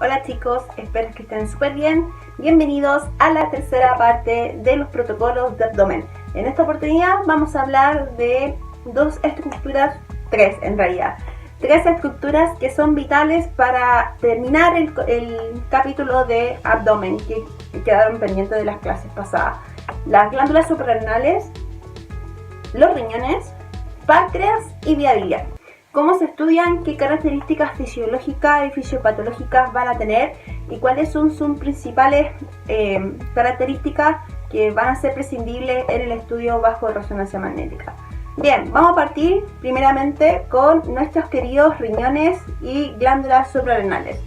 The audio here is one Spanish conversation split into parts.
Hola chicos, espero que estén súper bien. Bienvenidos a la tercera parte de los protocolos de abdomen. En esta oportunidad vamos a hablar de tres en realidad. Tres estructuras que son vitales para terminar el capítulo de abdomen que quedaron pendientes de las clases pasadas. Las glándulas suprarrenales, los riñones, páncreas y vía biliar. Cómo se estudian, qué características fisiológicas y fisiopatológicas van a tener y cuáles son sus principales características que van a ser prescindibles en el estudio bajo resonancia magnética. Bien, vamos a partir primeramente con nuestros queridos riñones y glándulas suprarrenales.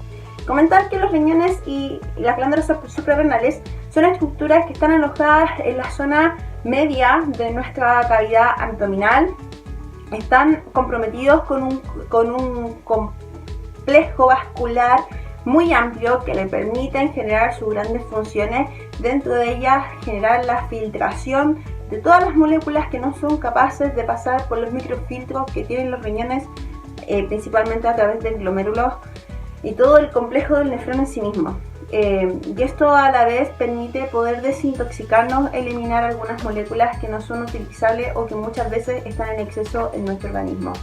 Comentar que los riñones y las glándulas suprarrenales son estructuras que están alojadas en la zona media de nuestra cavidad abdominal. Están comprometidos con un complejo vascular muy amplio que le permiten generar sus grandes funciones, dentro de ellas generar la filtración de todas las moléculas que no son capaces de pasar por los microfiltros que tienen los riñones, principalmente a través del glomérulo y todo el complejo del nefrón en sí mismo. Y esto a la vez permite poder desintoxicarnos, eliminar algunas moléculas que no son utilizables o que muchas veces están en exceso en nuestro organismo.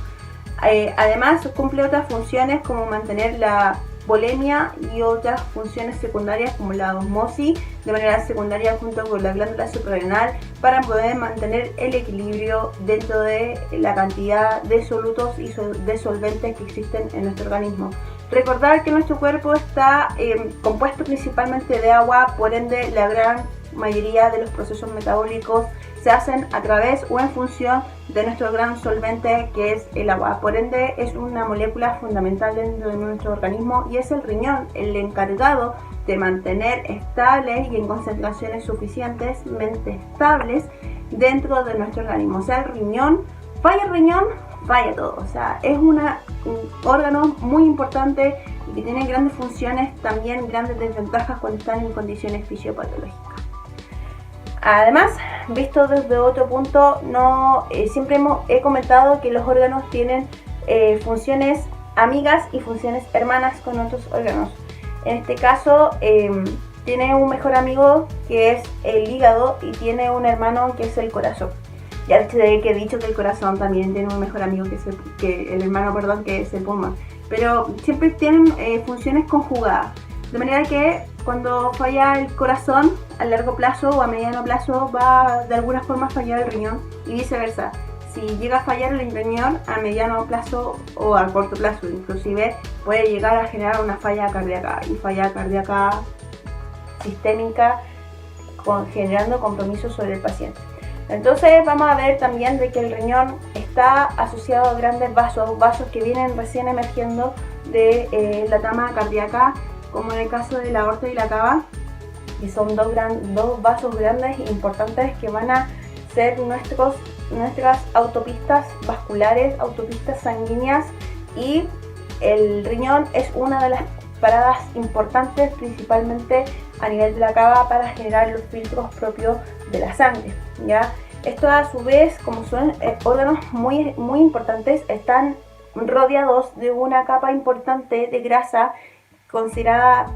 Además cumple otras funciones como mantener la volemia y otras funciones secundarias como la osmosis de manera secundaria junto con la glándula suprarrenal para poder mantener el equilibrio dentro de la cantidad de solutos y de solventes que existen en nuestro organismo. Recordar que nuestro cuerpo está compuesto principalmente de agua, por ende la gran mayoría de los procesos metabólicos se hacen a través o en función de nuestro gran solvente que es el agua. Por ende es una molécula fundamental dentro de nuestro organismo y es el riñón el encargado de mantener estables y en concentraciones suficientemente estables dentro de nuestro organismo. O sea, el riñón, falla todo. O sea, es un órgano muy importante y que tiene grandes funciones, también grandes desventajas cuando están en condiciones fisiopatológicas. Además, visto desde otro punto, siempre he comentado que los órganos tienen funciones amigas y funciones hermanas con otros órganos. En este caso, tiene un mejor amigo que es el hígado y tiene un hermano que es el corazón. Ya he dicho que el corazón también tiene un mejor amigo que el hermano, que es el pulmón. Pero siempre tienen funciones conjugadas. De manera que cuando falla el corazón, a largo plazo o a mediano plazo va de alguna forma a fallar el riñón y viceversa. Si llega a fallar el riñón a mediano plazo o a corto plazo, inclusive puede llegar a generar una falla cardíaca y falla cardíaca sistémica generando compromiso sobre el paciente. Entonces vamos a ver también de que el riñón está asociado a grandes vasos que vienen recién emergiendo de la trama cardíaca, como en el caso de la aorta y la cava, y son dos vasos grandes e importantes que van a ser nuestras autopistas vasculares, autopistas sanguíneas, y el riñón es una de las paradas importantes, principalmente a nivel de la cava, para generar los filtros propios de la sangre, ¿ya? Esto a su vez, como son órganos muy, muy importantes, están rodeados de una capa importante de grasa considerada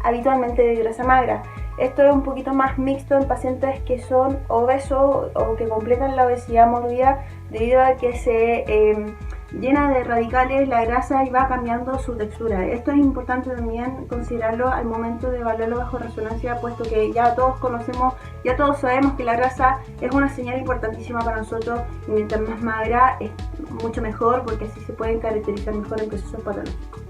habitualmente de grasa magra. Esto es un poquito más mixto en pacientes que son obesos o que completan la obesidad mórbida, debido a que se llena de radicales la grasa y va cambiando su textura. Esto es importante también considerarlo al momento de evaluarlo bajo resonancia, puesto que ya todos sabemos que la grasa es una señal importantísima para nosotros, y mientras más magra es mucho mejor, porque así se pueden caracterizar mejor en procesos patológicos.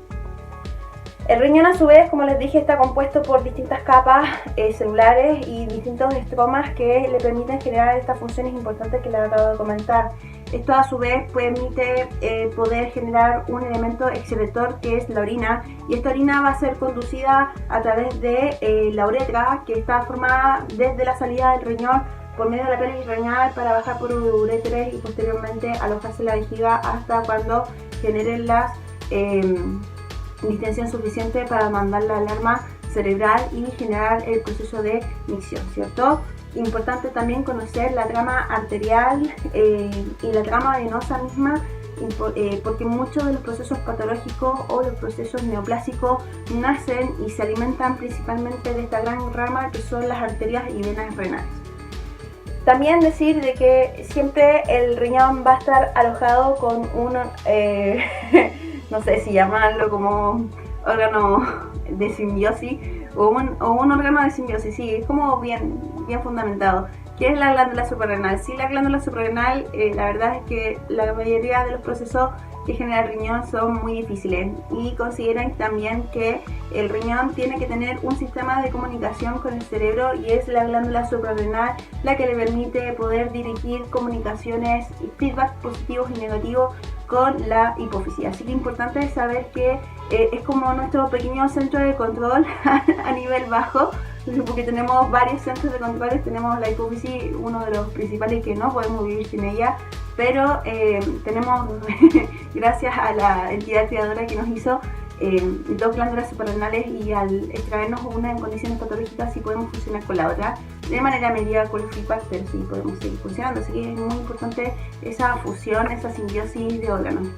El riñón, a su vez, como les dije, está compuesto por distintas capas celulares y distintos estromas que le permiten generar estas funciones importantes que les acabo de comentar. Esto a su vez permite poder generar un elemento excretor que es la orina, y esta orina va a ser conducida a través de la uretra, que está formada desde la salida del riñón por medio de la pelvis renal para bajar por uretres y posteriormente alojarse en la vejiga hasta cuando generen las distensión suficiente para mandar la alarma cerebral y generar el proceso de micción, ¿cierto? Importante también conocer la trama arterial y la trama venosa misma, porque muchos de los procesos patológicos o los procesos neoplásicos nacen y se alimentan principalmente de esta gran rama que son las arterias y venas renales. También decir de que siempre el riñón va a estar alojado con un, no sé si llamarlo como órgano de simbiosis o un órgano de simbiosis, sí, es como bien fundamentado. ¿Qué es la glándula suprarrenal? Sí, la glándula suprarrenal, la verdad es que la mayoría de los procesos que genera el riñón son muy difíciles y consideran también que el riñón tiene que tener un sistema de comunicación con el cerebro y es la glándula suprarrenal la que le permite poder dirigir comunicaciones y feedback positivos y negativos con la hipófisis. Así que importante es saber que es como nuestro pequeño centro de control a nivel bajo, porque tenemos varios centros de control. Tenemos la hipófisis, uno de los principales, que no podemos vivir sin ella, pero tenemos, gracias a la entidad creadora que nos hizo, dos glándulas suprarrenales, y al extraernos una en condiciones patológicas sí podemos funcionar con la otra de manera medida con el feedback, pero sí podemos seguir funcionando. Así que es muy importante esa fusión, esa simbiosis de órganos.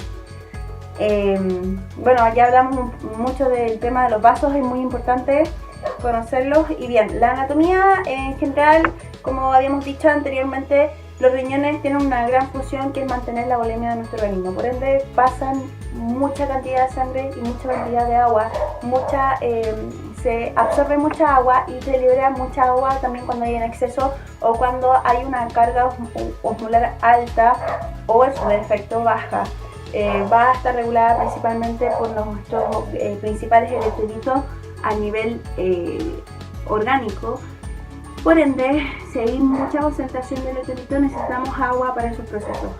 Bueno, ya hablamos mucho del tema de los vasos, es muy importante conocerlos. Y bien, la anatomía en general, como habíamos dicho anteriormente, los riñones tienen una gran función que es mantener la volemia de nuestro organismo. Por ende, pasan mucha cantidad de sangre y mucha cantidad de agua, se absorbe mucha agua y se libera mucha agua también cuando hay en exceso o cuando hay una carga osmolar alta o en su defecto baja. Va a estar regulada principalmente por nuestros principales electrolitos a nivel orgánico. Por ende, si hay mucha concentración de electrolitos, necesitamos agua para esos procesos.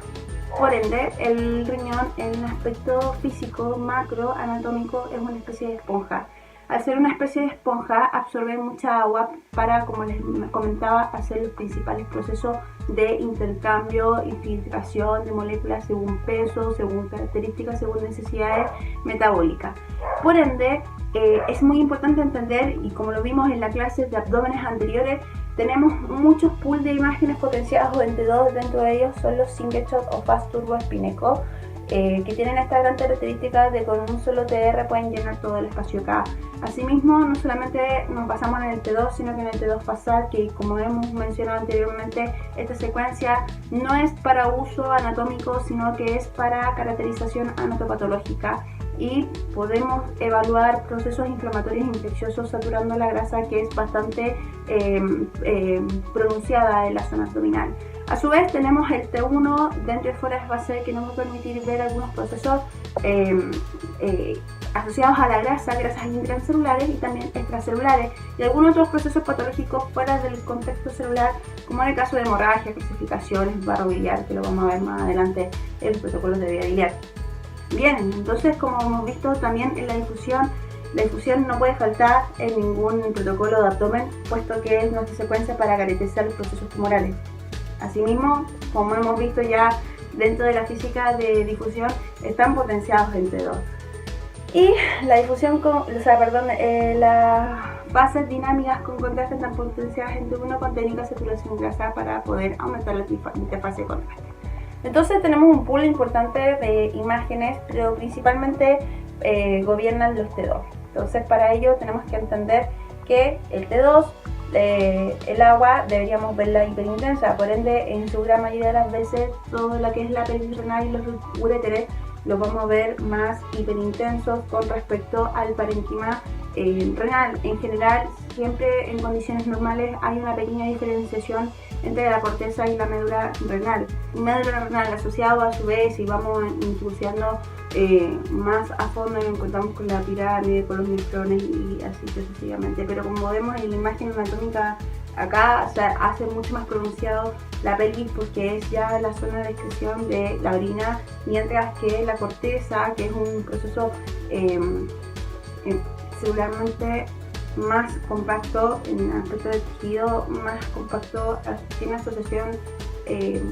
Por ende, el riñón en un aspecto físico, macro, anatómico, es una especie de esponja. Al ser una especie de esponja, absorbe mucha agua para, como les comentaba, hacer los principales procesos de intercambio y filtración de moléculas según peso, según características, según necesidades metabólicas. Por ende, es muy importante entender, y como lo vimos en la clase de abdómenes anteriores, tenemos muchos pools de imágenes potenciados en T2. Dentro de ellos son los Single Shot o Fast Turbo Spineco, que tienen esta gran característica de con un solo TR pueden llenar todo el espacio acá. Asimismo, no solamente nos basamos en el T2, sino que en el T2 basal, que como hemos mencionado anteriormente, esta secuencia no es para uso anatómico, sino que es para caracterización anatopatológica, y podemos evaluar procesos inflamatorios e infecciosos saturando la grasa, que es bastante pronunciada en la zona abdominal. A su vez tenemos el T1 dentro y fuera de base, que nos va a permitir ver algunos procesos asociados a la grasas intracelulares y también extracelulares, y algunos otros procesos patológicos fuera del contexto celular, como en el caso de hemorragias, calcificaciones, barro biliar, que lo vamos a ver más adelante en los protocolos de vía biliar. Bien, entonces, como hemos visto también en la difusión no puede faltar en ningún protocolo de abdomen, puesto que es nuestra secuencia para caracterizar los procesos tumorales. Asimismo, como hemos visto ya dentro de la física de difusión, están potenciados en T2. Y la difusión, las bases dinámicas con contraste están potenciadas en T1 con técnica saturación grasa para poder aumentar la interfaz de contraste. Entonces tenemos un pool importante de imágenes, pero principalmente gobiernan los T2. Entonces para ello tenemos que entender que el T2, el agua, deberíamos verla hiperintensa. Por ende, en su gran mayoría de las veces, todo lo que es la pelvis renal y los uréteres los vamos a ver más hiperintensos con respecto al parénquima renal. En general, siempre en condiciones normales hay una pequeña diferenciación entre la corteza y la médula renal. Médula renal asociado a su vez, y vamos incursionando más a fondo, nos encontramos con la pirámide, con los nefrones y así sucesivamente. Pero como vemos en la imagen anatómica acá, o sea, hace mucho más pronunciado la pelvis, porque es ya la zona de excreción de la orina, mientras que la corteza, que es un proceso celularmente más compacto, en aspecto de tejido más compacto, tiene asociación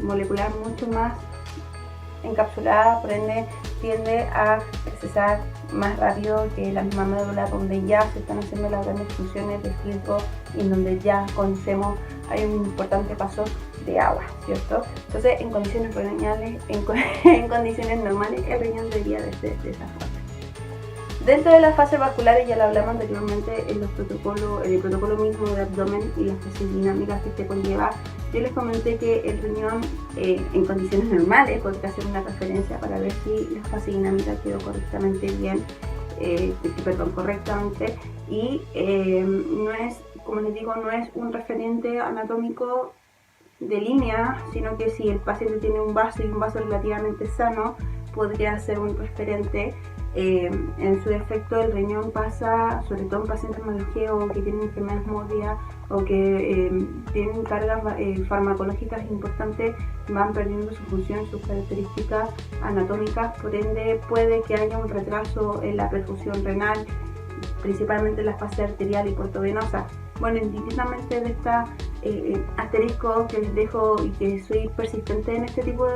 molecular mucho más encapsulada, por ende tiende a excesar más rápido que la misma médula, donde ya se están haciendo las grandes funciones de filtro y en donde ya conocemos hay un importante paso de agua, ¿cierto? Entonces, en condiciones renales, en condiciones normales, el riñón debería de ser de esa forma. Dentro de las fases vasculares, ya lo hablamos anteriormente en el protocolo mismo de abdomen y las fases dinámicas que este conlleva. Yo les comenté que el riñón en condiciones normales, podría hacer una referencia para ver si la fase dinámica quedó correctamente bien, correctamente, y no es, como les digo, no es un referente anatómico de línea, sino que si el paciente tiene un vaso y un vaso relativamente sano, podría ser un referente. En su defecto, el riñón pasa, sobre todo en pacientes malogeo que tienen enfermedades mórbidas o que tienen cargas farmacológicas importantes, van perdiendo su función, sus características anatómicas, por ende puede que haya un retraso en la perfusión renal, principalmente en la fase arterial y portovenosa. Bueno, indistintamente de esta asterisco que les dejo y que soy persistente en este tipo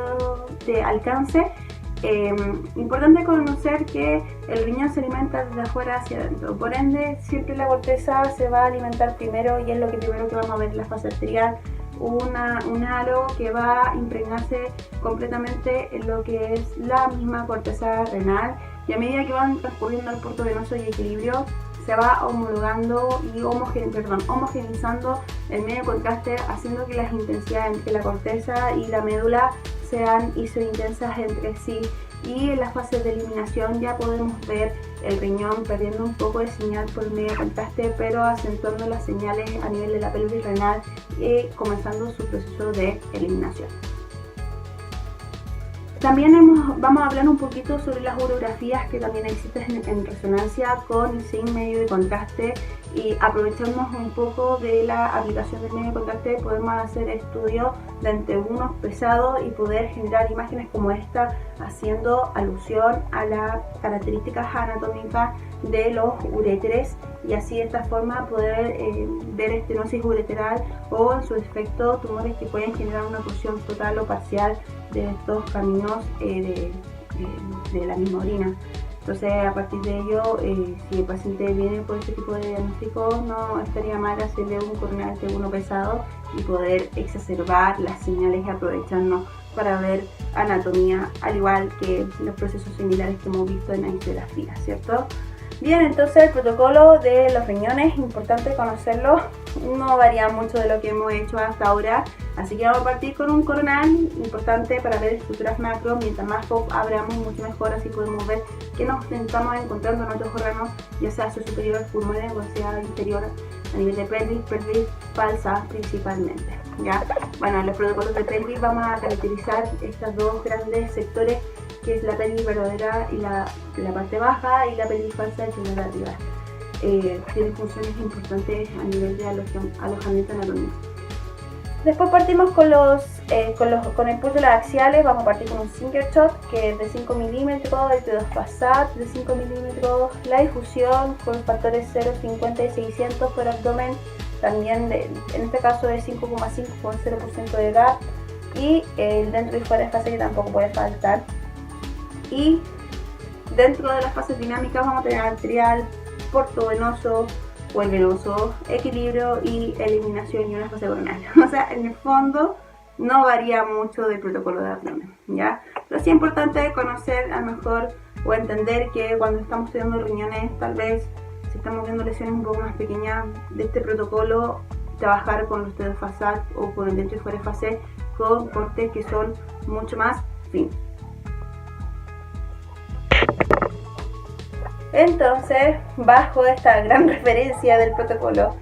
de alcance, importante conocer que el riñón se alimenta desde afuera hacia adentro, por ende siempre la corteza se va a alimentar primero, y es lo que primero que vamos a ver en la fase arterial, un halo que va a impregnarse completamente en lo que es la misma corteza renal, y a medida que van transcurriendo el portovenoso y equilibrio, se va homologando y homogeneizando el medio de contraste, haciendo que las intensidades entre la corteza y la médula sean isointensas entre sí, y en las fases de eliminación ya podemos ver el riñón perdiendo un poco de señal por el medio de contraste, pero acentuando las señales a nivel de la pelvis renal y comenzando su proceso de eliminación. También vamos a hablar un poquito sobre las urografías que también existen en resonancia con y sin medio de contraste, y aprovechándonos un poco de la aplicación del medio de contraste podemos hacer estudios de anteúnos pesados y poder generar imágenes como esta, haciendo alusión a las características anatómicas de los uréteres, y así de esta forma poder ver estenosis ureteral o en su defecto tumores que pueden generar una oclusión total o parcial de estos caminos de la misma orina. Entonces, a partir de ello, si el paciente viene por este tipo de diagnóstico, no estaría mal hacerle un coronal T1 pesado y poder exacerbar las señales y aprovecharnos para ver anatomía, al igual que los procesos similares que hemos visto en la angiografía, ¿cierto? Bien, entonces el protocolo de los riñones, importante conocerlo, no varía mucho de lo que hemos hecho hasta ahora, así que vamos a partir con un coronal, importante para ver estructuras macro. Mientras más pop abramos, mucho mejor, así podemos ver que nos estamos encontrando en otros órganos, ya sea su superior al pulmones o sea inferior a nivel de pelvis falsa principalmente, ¿ya? Bueno, en los protocolos de pelvis vamos a caracterizar estos dos grandes sectores, que es la pelvis verdadera y la parte baja, y la pelvis falsa, que es la de arriba. Tiene funciones importantes a nivel de alojamiento anatómico. Después partimos con el pulso de las axiales. Vamos a partir con un Singer Shot, que es de 5 milímetros, el T2 Passat de 5 milímetros, la difusión con factores 0, 50 y 600 por abdomen, también en este caso de 5,5 con 0% de gap, y el dentro y fuera de fase, que tampoco puede faltar. Y dentro de las fases dinámicas vamos a tener arterial, portovenoso o el venoso, equilibrio y eliminación, y una fase coronal. O sea, en el fondo no varía mucho del protocolo de abdomen, ¿ya? Pero sí es importante conocer a lo mejor o entender que cuando estamos estudiando riñones, tal vez si estamos viendo lesiones un poco más pequeñas de este protocolo, trabajar con los T2 Passat o con el dentro y fuera de fase con cortes que son mucho más finos. Entonces, bajo esta gran referencia del protocolo,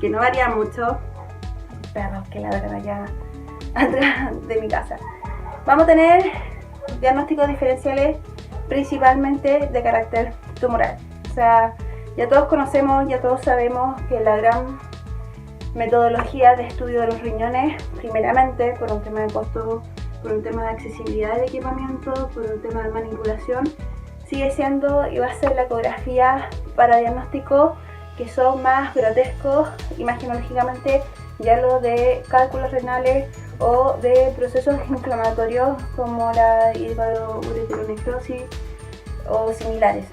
que no varía mucho, perros que ladran allá atrás de mi casa, vamos a tener diagnósticos diferenciales principalmente de carácter tumoral. O sea, ya todos conocemos, ya todos sabemos que la gran metodología de estudio de los riñones, primeramente por un tema de costo, por un tema de accesibilidad de equipamiento, por un tema de manipulación, sigue siendo y va a ser la ecografía para diagnósticos que son más grotescos imaginológicamente, ya lo de cálculos renales o de procesos inflamatorios como la hidroureteronecrosis o similares,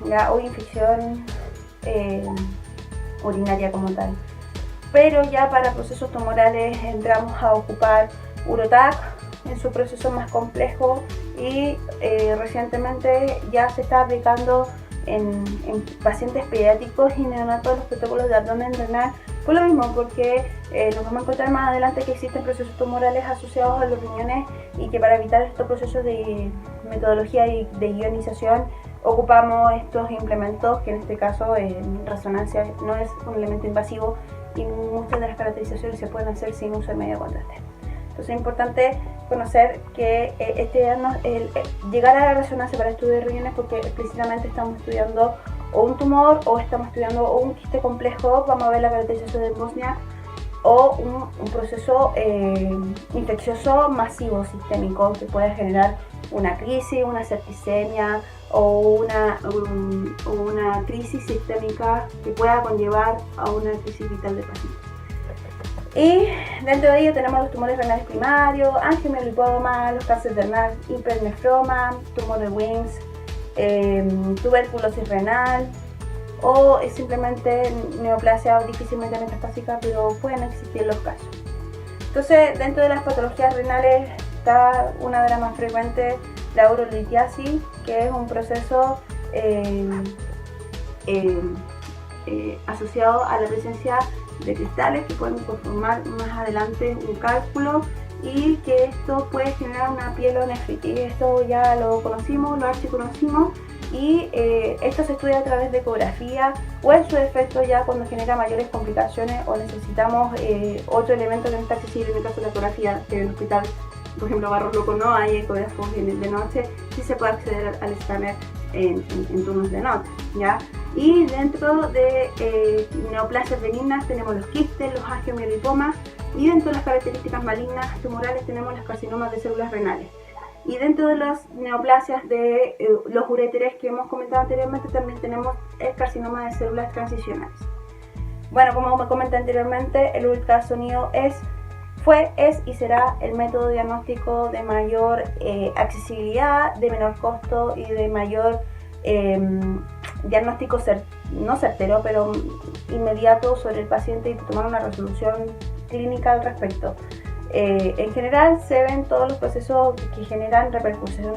¿ya? O infección urinaria como tal. pero ya para procesos tumorales entramos a ocupar Urotac en su proceso más complejo y recientemente ya se está aplicando en pacientes pediátricos y neonatos los protocolos de abdomen renal por lo mismo, porque nos vamos a encontrar más adelante que existen procesos tumorales asociados a los riñones y que para evitar estos procesos de metodología y de ionización ocupamos estos implementos que en este caso en resonancia no es un elemento invasivo y muchas de las caracterizaciones se pueden hacer sin uso de medio de contraste. Entonces es importante conocer que llegar a la resonancia para estudio de riñones porque explícitamente estamos estudiando o un tumor o estamos estudiando o un quiste complejo, vamos a ver la caracterización del Bosniak, o un proceso infeccioso masivo sistémico que puede generar una crisis, una septicemia o una crisis sistémica que pueda conllevar a una crisis vital del paciente. Y dentro de ello tenemos los tumores renales primarios, angiomiolipoma, los cánceres de renal, hipernefroma, tumor de Wilms, tuberculosis renal o simplemente neoplasia difícilmente metastásica, pero pueden existir los casos. Entonces, dentro de las patologías renales está una de las más frecuentes, la urolitiasis, que es un proceso asociado a la presencia de cristales que pueden conformar más adelante un cálculo y que esto puede generar una pielonefritis. Esto ya lo conocimos, lo archiconocimos y esto se estudia a través de ecografía o en su defecto ya cuando genera mayores complicaciones o necesitamos otro elemento que no está accesible en el caso de la ecografía, que en el hospital, por ejemplo, Barros Luco no hay ecógrafos de noche, sí se puede acceder al escáner en turnos de noche, ¿ya? Y dentro de neoplasias benignas tenemos los quistes, los angiomiolipomas y dentro de las características malignas tumorales tenemos los carcinomas de células renales. Y dentro de las neoplasias de los uréteres que hemos comentado anteriormente también tenemos el carcinoma de células transicionales. Bueno, como me comenté anteriormente, el ultrasonido es y será el método diagnóstico de mayor accesibilidad, de menor costo y de mayor diagnóstico no certero, pero inmediato sobre el paciente y tomar una resolución clínica al respecto. En general se ven todos los procesos que generan repercusión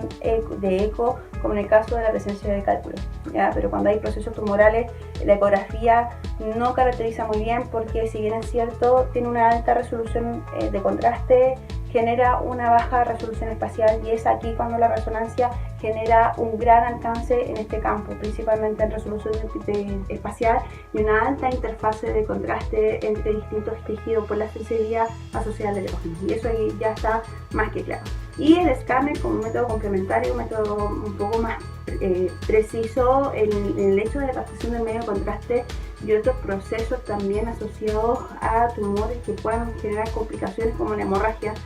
de eco, como en el caso de la presencia de cálculos, ¿ya? Pero cuando hay procesos tumorales, la ecografía no caracteriza muy bien porque si bien es cierto, tiene una alta resolución de contraste, genera una baja resolución espacial y es aquí cuando la resonancia genera un gran alcance en este campo, principalmente en resolución espacial y una alta interfase de contraste entre distintos tejidos por la sensibilidad asociada al electrógeno. Y eso ahí ya está más que claro. Y el escáner como un método complementario, un método un poco más preciso en el hecho de la captación del medio contraste y otros procesos también asociados a tumores que puedan generar complicaciones como la hemorragias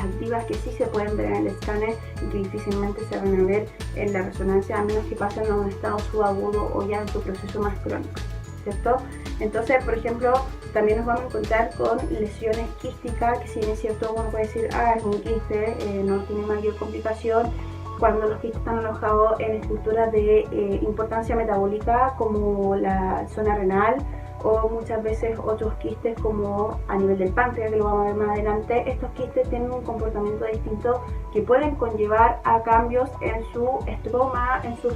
activas que sí se pueden ver en el escáner y que difícilmente se van a ver en la resonancia a menos que pasen a un estado subagudo o ya en su proceso más crónico, ¿cierto? Entonces, por ejemplo, también nos vamos a encontrar con lesiones quísticas que si bien es cierto uno puede decir, es un quiste, no tiene mayor complicación, cuando los quistes están alojados en estructuras de importancia metabólica como la zona renal o muchas veces otros quistes como a nivel del páncreas, que lo vamos a ver más adelante. Estos quistes tienen un comportamiento distinto que pueden conllevar a cambios en su estroma, en sus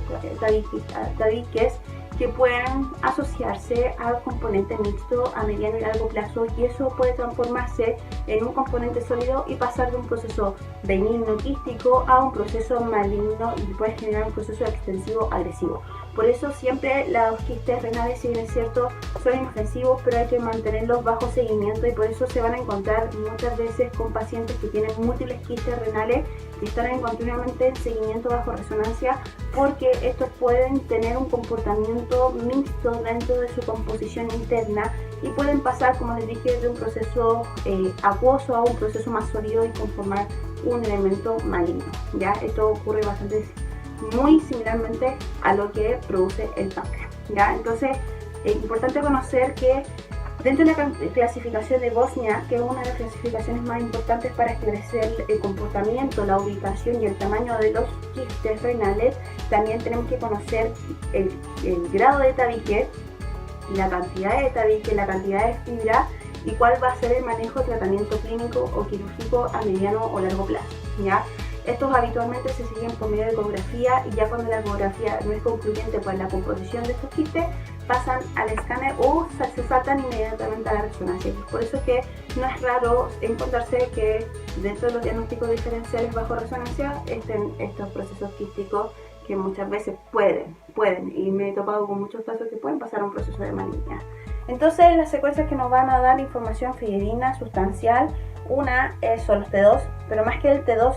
tabiques, que pueden asociarse al componente mixto a mediano y largo plazo y eso puede transformarse en un componente sólido y pasar de un proceso benigno quístico a un proceso maligno y puede generar un proceso extensivo agresivo. Por eso siempre los quistes renales, si bien es cierto, son inofensivos, pero hay que mantenerlos bajo seguimiento y por eso se van a encontrar muchas veces con pacientes que tienen múltiples quistes renales que están continuamente en seguimiento bajo resonancia porque estos pueden tener un comportamiento mixto dentro de su composición interna y pueden pasar, como les dije, de un proceso acuoso a un proceso más sólido y conformar un elemento maligno. ¿Ya? Esto ocurre bastante muy similarmente a lo que produce el páncreas, ¿ya? Entonces es importante conocer que dentro de la clasificación de Bosniak, que es una de las clasificaciones más importantes para esclarecer el comportamiento, la ubicación y el tamaño de los quistes renales, también tenemos que conocer el grado de tabique, la cantidad de tabique, la cantidad de fibra y cuál va a ser el manejo de tratamiento clínico o quirúrgico a mediano o largo plazo, ¿ya? Estos habitualmente se siguen por medio de ecografía y ya cuando la ecografía no es concluyente por la composición de estos quistes, pasan al escáner o se saltan inmediatamente a la resonancia. Por eso es que no es raro encontrarse que dentro de los diagnósticos diferenciales bajo resonancia estén estos procesos quísticos que muchas veces pueden, y me he topado con muchos casos que pueden pasar a un proceso de malignidad. Entonces las secuencias que nos van a dar información fidedigna, sustancial, una son los T2, pero más que el T2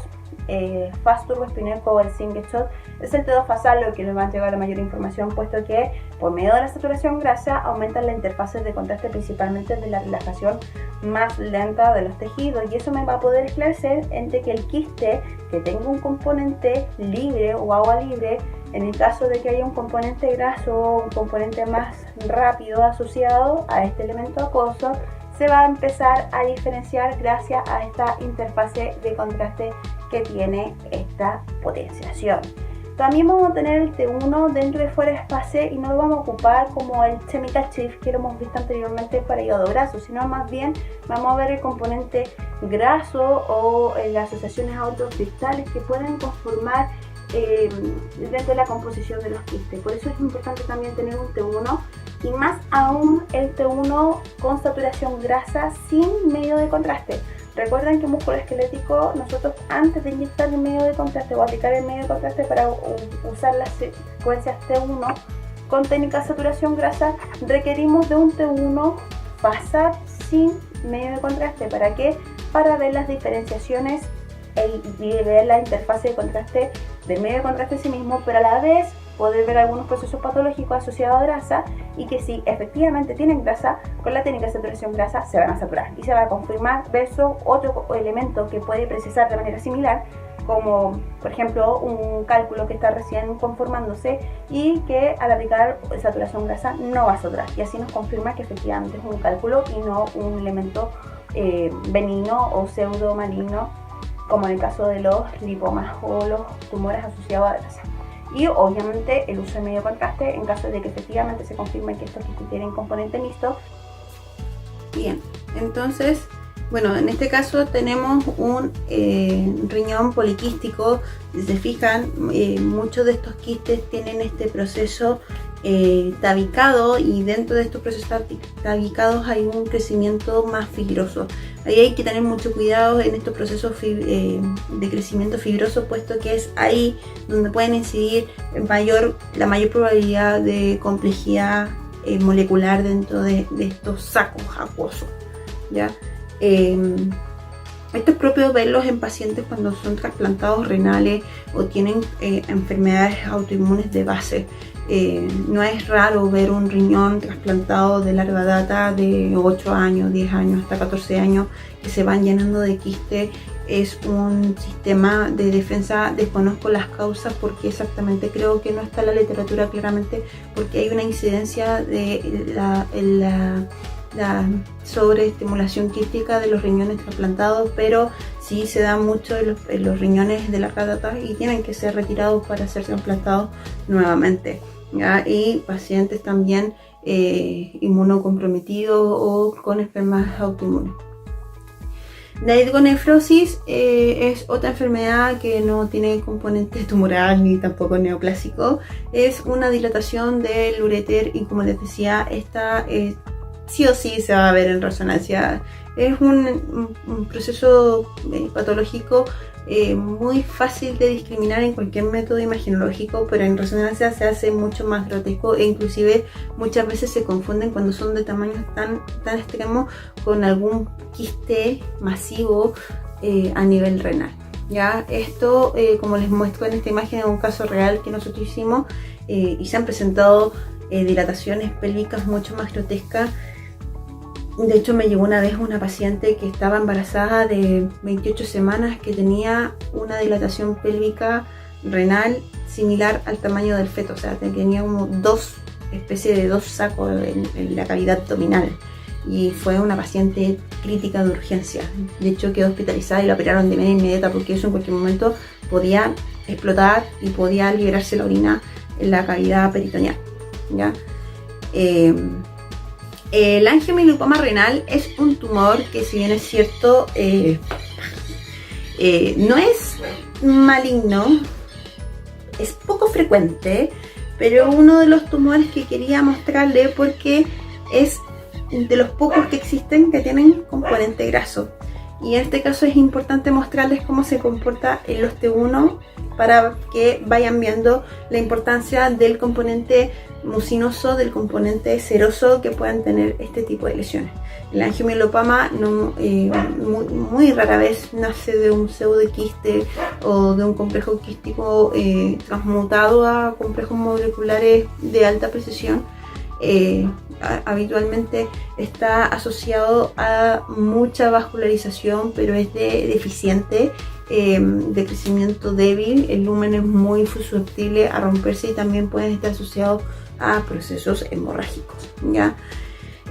Fast Turbo Spinal Cord Single Shot, es el T2 fasal lo que nos va a llevar la mayor información, puesto que por medio de la saturación grasa aumentan las interfaces de contraste, principalmente de la relajación más lenta de los tejidos, y eso me va a poder esclarecer entre que el quiste que tenga un componente libre o agua libre, en el caso de que haya un componente graso o un componente más rápido asociado a este elemento acuoso, se va a empezar a diferenciar gracias a esta interfase de contraste que tiene esta potenciación. También vamos a tener el T1 dentro de fuera de espacio y no lo vamos a ocupar como el chemical shift que lo hemos visto anteriormente para hígado graso, sino más bien vamos a ver el componente graso o las asociaciones a otros cristales que pueden conformar dentro de la composición de los quistes. Por eso es importante también tener un T1 y más aún el T1 con saturación grasa sin medio de contraste. Recuerden que músculo esquelético, nosotros antes de inyectar el medio de contraste o aplicar el medio de contraste para usar las secuencias T1 con técnica de saturación grasa, requerimos de un T1 fasal sin medio de contraste. ¿Para qué? Para ver las diferenciaciones y ver la interfase de contraste del medio de contraste en sí mismo, pero a la vez poder ver algunos procesos patológicos asociados a grasa y que si efectivamente tienen grasa, con la técnica de saturación grasa se van a saturar y se va a confirmar versus otro elemento que puede precisar de manera similar, como por ejemplo un cálculo que está recién conformándose y que al aplicar saturación grasa no va a saturar, y así nos confirma que efectivamente es un cálculo y no un elemento benigno o pseudo maligno, como en el caso de los lipomas o los tumores asociados a grasa. Y obviamente el uso de medio contraste en caso de que efectivamente se confirme que estos quistes tienen componente mixto. Bien, entonces, bueno, en este caso tenemos un riñón poliquístico. Si se fijan, muchos de estos quistes tienen este proceso tabicado, y dentro de estos procesos tabicados hay un crecimiento más fibroso. Ahí hay que tener mucho cuidado en estos procesos de crecimiento fibroso, puesto que es ahí donde pueden incidir la mayor probabilidad de complejidad molecular dentro de estos sacos acuosos, ¿ya? Esto es propio verlos en pacientes cuando son trasplantados renales o tienen enfermedades autoinmunes de base. No es raro ver un riñón trasplantado de larga data de 8 años, 10 años, hasta 14 años, que se van llenando de quiste. Es un sistema de defensa, desconozco las causas porque exactamente creo que no está en la literatura claramente, porque hay una incidencia de la sobreestimulación quística de los riñones trasplantados, pero sí se da mucho en los riñones de larga data y tienen que ser retirados para ser trasplantados nuevamente, ¿ya? Y pacientes también inmunocomprometidos o con enfermedades autoinmunes. La hidronefrosis es otra enfermedad que no tiene componente tumoral ni tampoco neoplásico. Es una dilatación del uréter y, como les decía, esta sí o sí se va a ver en resonancia. Es un proceso patológico muy fácil de discriminar en cualquier método imaginológico, pero en resonancia se hace mucho más grotesco, e inclusive muchas veces se confunden cuando son de tamaños tan extremos con algún quiste masivo a nivel renal, ¿ya? Esto, como les muestro en esta imagen, es un caso real que nosotros hicimos y se han presentado dilataciones pélvicas mucho más grotescas. De hecho, me llegó una vez una paciente que estaba embarazada de 28 semanas que tenía una dilatación pélvica renal similar al tamaño del feto, o sea, tenía como dos sacos en la cavidad abdominal, y fue una paciente crítica de urgencia. De hecho, quedó hospitalizada y la operaron de manera inmediata porque eso en cualquier momento podía explotar y podía liberarse la orina en la cavidad peritoneal, ¿ya? El angiomielopoma renal es un tumor que, si bien es cierto, no es maligno, es poco frecuente, pero uno de los tumores que quería mostrarle porque es de los pocos que existen que tienen componente graso. Y en este caso es importante mostrarles cómo se comporta el T1 para que vayan viendo la importancia del componente mucinoso, del componente seroso que puedan tener este tipo de lesiones. El angiomielopoma muy rara vez nace de un pseudoquiste o de un complejo quístico transmutado a complejos moleculares de alta precisión. Habitualmente está asociado a mucha vascularización, pero es deficiente, de crecimiento débil. El lumen es muy susceptible a romperse y también pueden estar asociados a procesos hemorrágicos, ¿ya?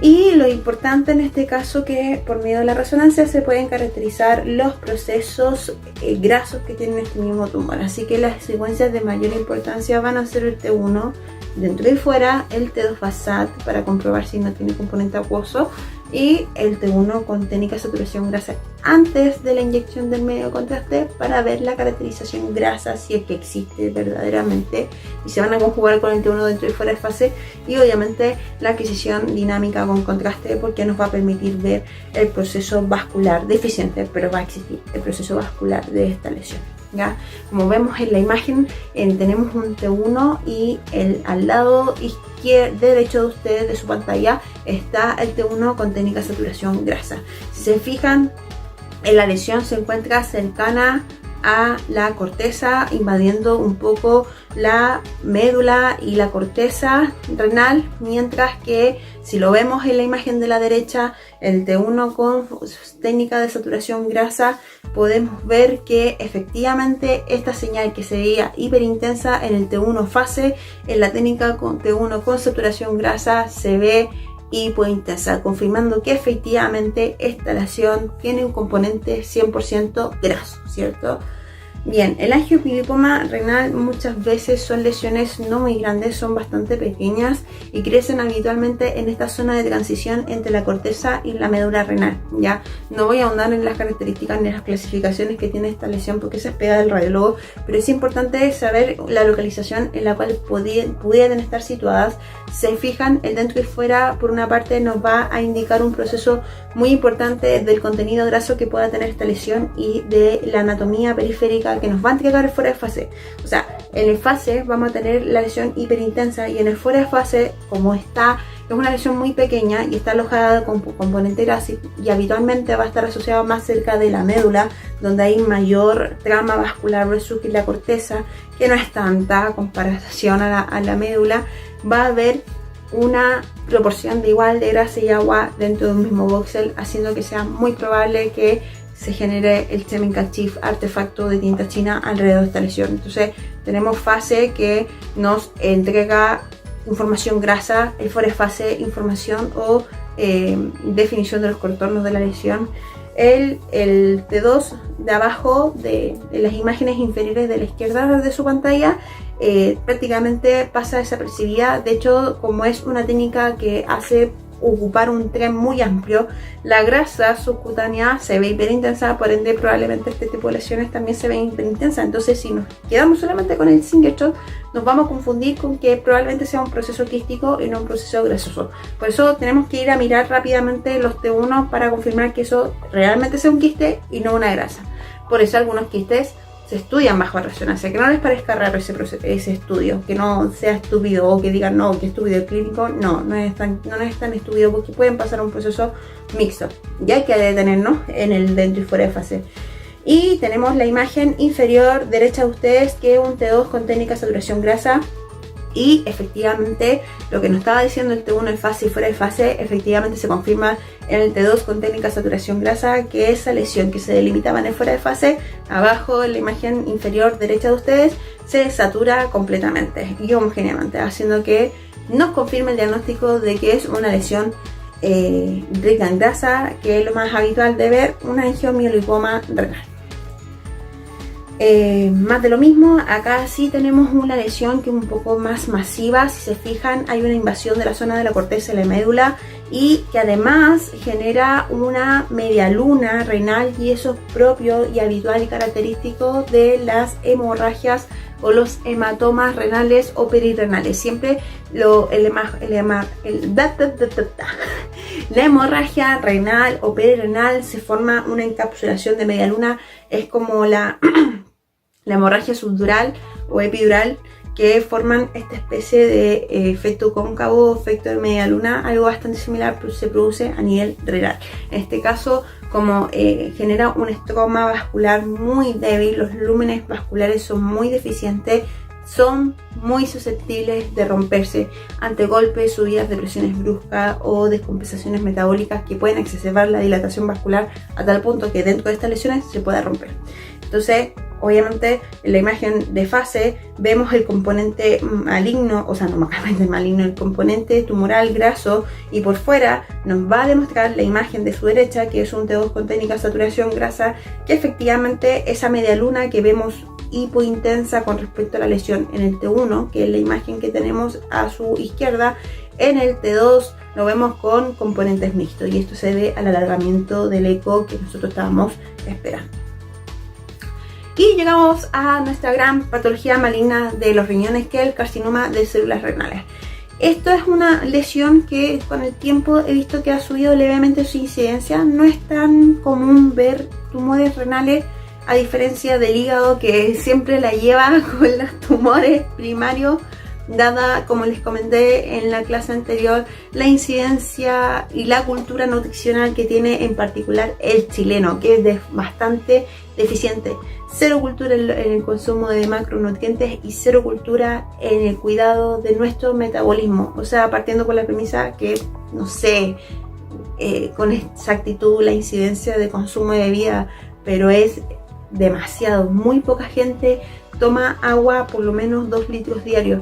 Y lo importante en este caso que por medio de la resonancia se pueden caracterizar los procesos grasos que tienen este mismo tumor. Así que las secuencias de mayor importancia van a ser el T1 dentro y fuera, el T2 FASAT para comprobar si no tiene componente acuoso y el T1 con técnica de saturación grasa antes de la inyección del medio de contraste para ver la caracterización grasa si es que existe verdaderamente, y se van a conjugar con el T1 dentro y fuera de fase, y obviamente la adquisición dinámica con contraste porque nos va a permitir ver el proceso vascular deficiente, pero va a existir el proceso vascular de esta lesión. ¿Ya? Como vemos en la imagen, tenemos un T1 y al lado derecho de ustedes de su pantalla está el T1 con técnica de saturación grasa. Si se fijan, la lesión se encuentra cercana a la corteza, invadiendo un poco la médula y la corteza renal, mientras que si lo vemos en la imagen de la derecha, el T1 con técnica de saturación grasa, podemos ver que efectivamente esta señal que se veía hiperintensa en el T1 fase, en la técnica con T1 con saturación grasa se ve hipointensa, confirmando que efectivamente esta lesión tiene un componente 100% graso, ¿cierto? Bien, el angiomielopoma renal muchas veces son lesiones no muy grandes, son bastante pequeñas y crecen habitualmente en esta zona de transición entre la corteza y la médula renal. Ya no voy a ahondar en las características ni las clasificaciones que tiene esta lesión porque se pega del radiólogo, pero es importante saber la localización en la cual pudieran estar situadas. Se fijan, el dentro y fuera por una parte nos va a indicar un proceso muy importante del contenido graso que pueda tener esta lesión y de la anatomía periférica que nos va a entregar el fuera de fase. O sea, en el fase vamos a tener la lesión hiperintensa y en el fuera de fase, como está, es una lesión muy pequeña y está alojada con componente graso y habitualmente va a estar asociado más cerca de la médula, donde hay mayor trama vascular versus la corteza, que no es tanta comparación a la médula. Va a haber una proporción de igual de grasa y agua dentro de un mismo voxel, haciendo que sea muy probable que se genere el semen cachif, artefacto de tinta china alrededor de esta lesión. Entonces tenemos fase que nos entrega información grasa, el fuera de fase información o definición de los contornos de la lesión. El T2 de abajo de las imágenes inferiores de la izquierda de su pantalla prácticamente pasa desapercibida. De hecho, como es una técnica que hace ocupar un tren muy amplio, la grasa subcutánea se ve hiperintensa, por ende probablemente este tipo de lesiones también se ven hiperintensa. Entonces si nos quedamos solamente con el single shot, nos vamos a confundir con que probablemente sea un proceso quístico y no un proceso grasoso. Por eso tenemos que ir a mirar rápidamente los T1 para confirmar que eso realmente sea un quiste y no una grasa. Por eso algunos quistes se estudian bajo resonancia, que no les parezca raro ese estudio, que no sea estúpido o que digan no, que estúpido el clínico, no es tan estúpido porque pueden pasar un proceso mixto. Ya hay que detenernos en el dentro y fuera de fase. Y tenemos la imagen inferior derecha de ustedes, que es un T2 con técnica de saturación grasa. Y efectivamente lo que nos estaba diciendo el T1 en fase y fuera de fase, efectivamente se confirma en el T2 con técnica de saturación grasa, que esa lesión que se delimitaba en el fuera de fase, abajo en la imagen inferior derecha de ustedes, se satura completamente y homogéneamente, haciendo que nos confirme el diagnóstico de que es una lesión rica en grasa, que es lo más habitual de ver una angiomielopoma renal. Más de lo mismo, acá sí tenemos una lesión que es un poco más masiva. Si se fijan, hay una invasión de la zona de la corteza y la médula y que además genera una media luna renal, y eso es propio y habitual y característico de las hemorragias o los hematomas renales o perirenales. Siempre la hemorragia renal o perirenal se forma una encapsulación de media luna, es como la hemorragia subdural o epidural, que forman esta especie de efecto cóncavo, efecto de media luna, algo bastante similar se produce a nivel renal. En este caso, como genera un estroma vascular muy débil, los lúmenes vasculares son muy deficientes, son muy susceptibles de romperse ante golpes, subidas de presiones bruscas o descompensaciones metabólicas que pueden exacerbar la dilatación vascular a tal punto que dentro de estas lesiones se pueda romper. Entonces, obviamente en la imagen de fase vemos el componente maligno, o sea, no maligno, el componente tumoral graso, y por fuera nos va a demostrar la imagen de su derecha, que es un T2 con técnica saturación grasa, que efectivamente esa media luna que vemos hipointensa con respecto a la lesión en el T1, que es la imagen que tenemos a su izquierda, en el T2 lo vemos con componentes mixtos, y esto se debe al alargamiento del eco que nosotros estábamos esperando. Y llegamos a nuestra gran patología maligna de los riñones, que es el carcinoma de células renales. Esto es una lesión que con el tiempo he visto que ha subido levemente su incidencia. No es tan común ver tumores renales, a diferencia del hígado, que siempre la lleva con los tumores primarios, dada, como les comenté en la clase anterior, la incidencia y la cultura nutricional que tiene en particular el chileno, que es bastante deficiente. Cero cultura en el consumo de macronutrientes y cero cultura en el cuidado de nuestro metabolismo. O sea, partiendo con la premisa que no sé con exactitud la incidencia de consumo de bebida, pero es demasiado. Muy poca gente toma agua por lo menos 2 litros diarios.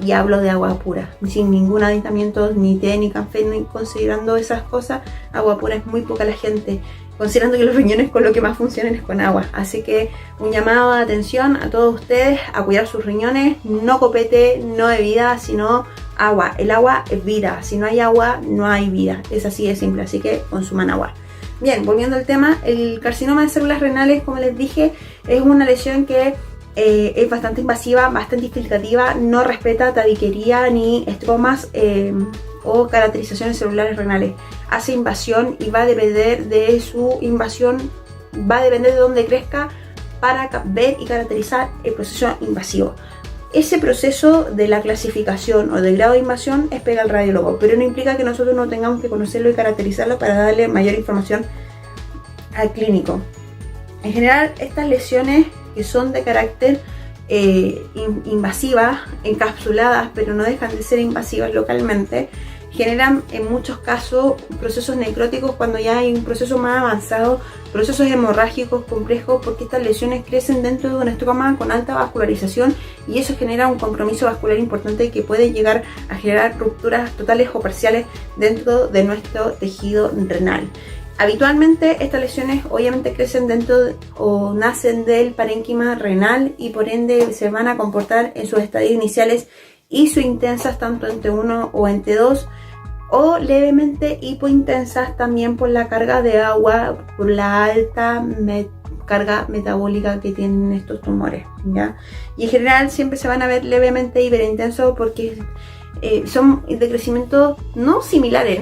Y hablo de agua pura, sin ningún aditamiento, ni té, ni café, ni considerando esas cosas. Agua pura es muy poca la gente, considerando que los riñones con lo que más funcionan es con agua. Así que un llamado de atención a todos ustedes a cuidar sus riñones, no copete, no bebida, sino agua. El agua es vida, si no hay agua no hay vida, es así de simple, así que consuman agua. Bien, volviendo al tema, el carcinoma de células renales, como les dije, es una lesión que es bastante invasiva, bastante infiltrativa, no respeta tabiquería ni estromas o caracterizaciones celulares renales. Hace invasión y va a depender de su invasión, va a depender de dónde crezca para ver y caracterizar el proceso invasivo. Ese proceso de la clasificación o del grado de invasión es pega al radiólogo, pero no implica que nosotros no tengamos que conocerlo y caracterizarlo para darle mayor información al clínico. En general, estas lesiones que son de carácter invasivas, encapsuladas, pero no dejan de ser invasivas localmente, generan en muchos casos procesos necróticos cuando ya hay un proceso más avanzado, procesos hemorrágicos complejos, porque estas lesiones crecen dentro de un estroma con alta vascularización, y eso genera un compromiso vascular importante que puede llegar a generar rupturas totales o parciales dentro de nuestro tejido renal. Habitualmente estas lesiones obviamente crecen dentro o nacen del parénquima renal, y por ende se van a comportar en sus estadios iniciales y sus intensas tanto en T1 o en T2, o levemente hipointensas también por la carga de agua, por la alta carga metabólica que tienen estos tumores, ¿ya? Y en general siempre se van a ver levemente hiperintensos porque son de crecimiento no similares,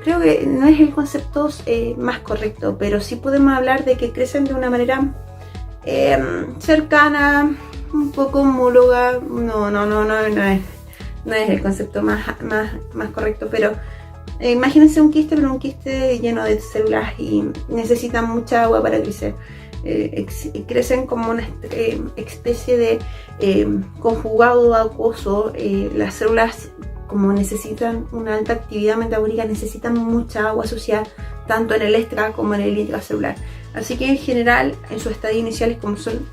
creo que no es el concepto más correcto, pero sí podemos hablar de que crecen de una manera cercana, un poco homóloga. No es el concepto más correcto, pero imagínense un quiste, pero un quiste lleno de células y necesitan mucha agua para crecer. Crecen como una especie de conjugado acuoso. Las células, como necesitan una alta actividad metabólica, necesitan mucha agua asociada tanto en el extra como en el intracelular. Así que en general, en sus estadios iniciales, como son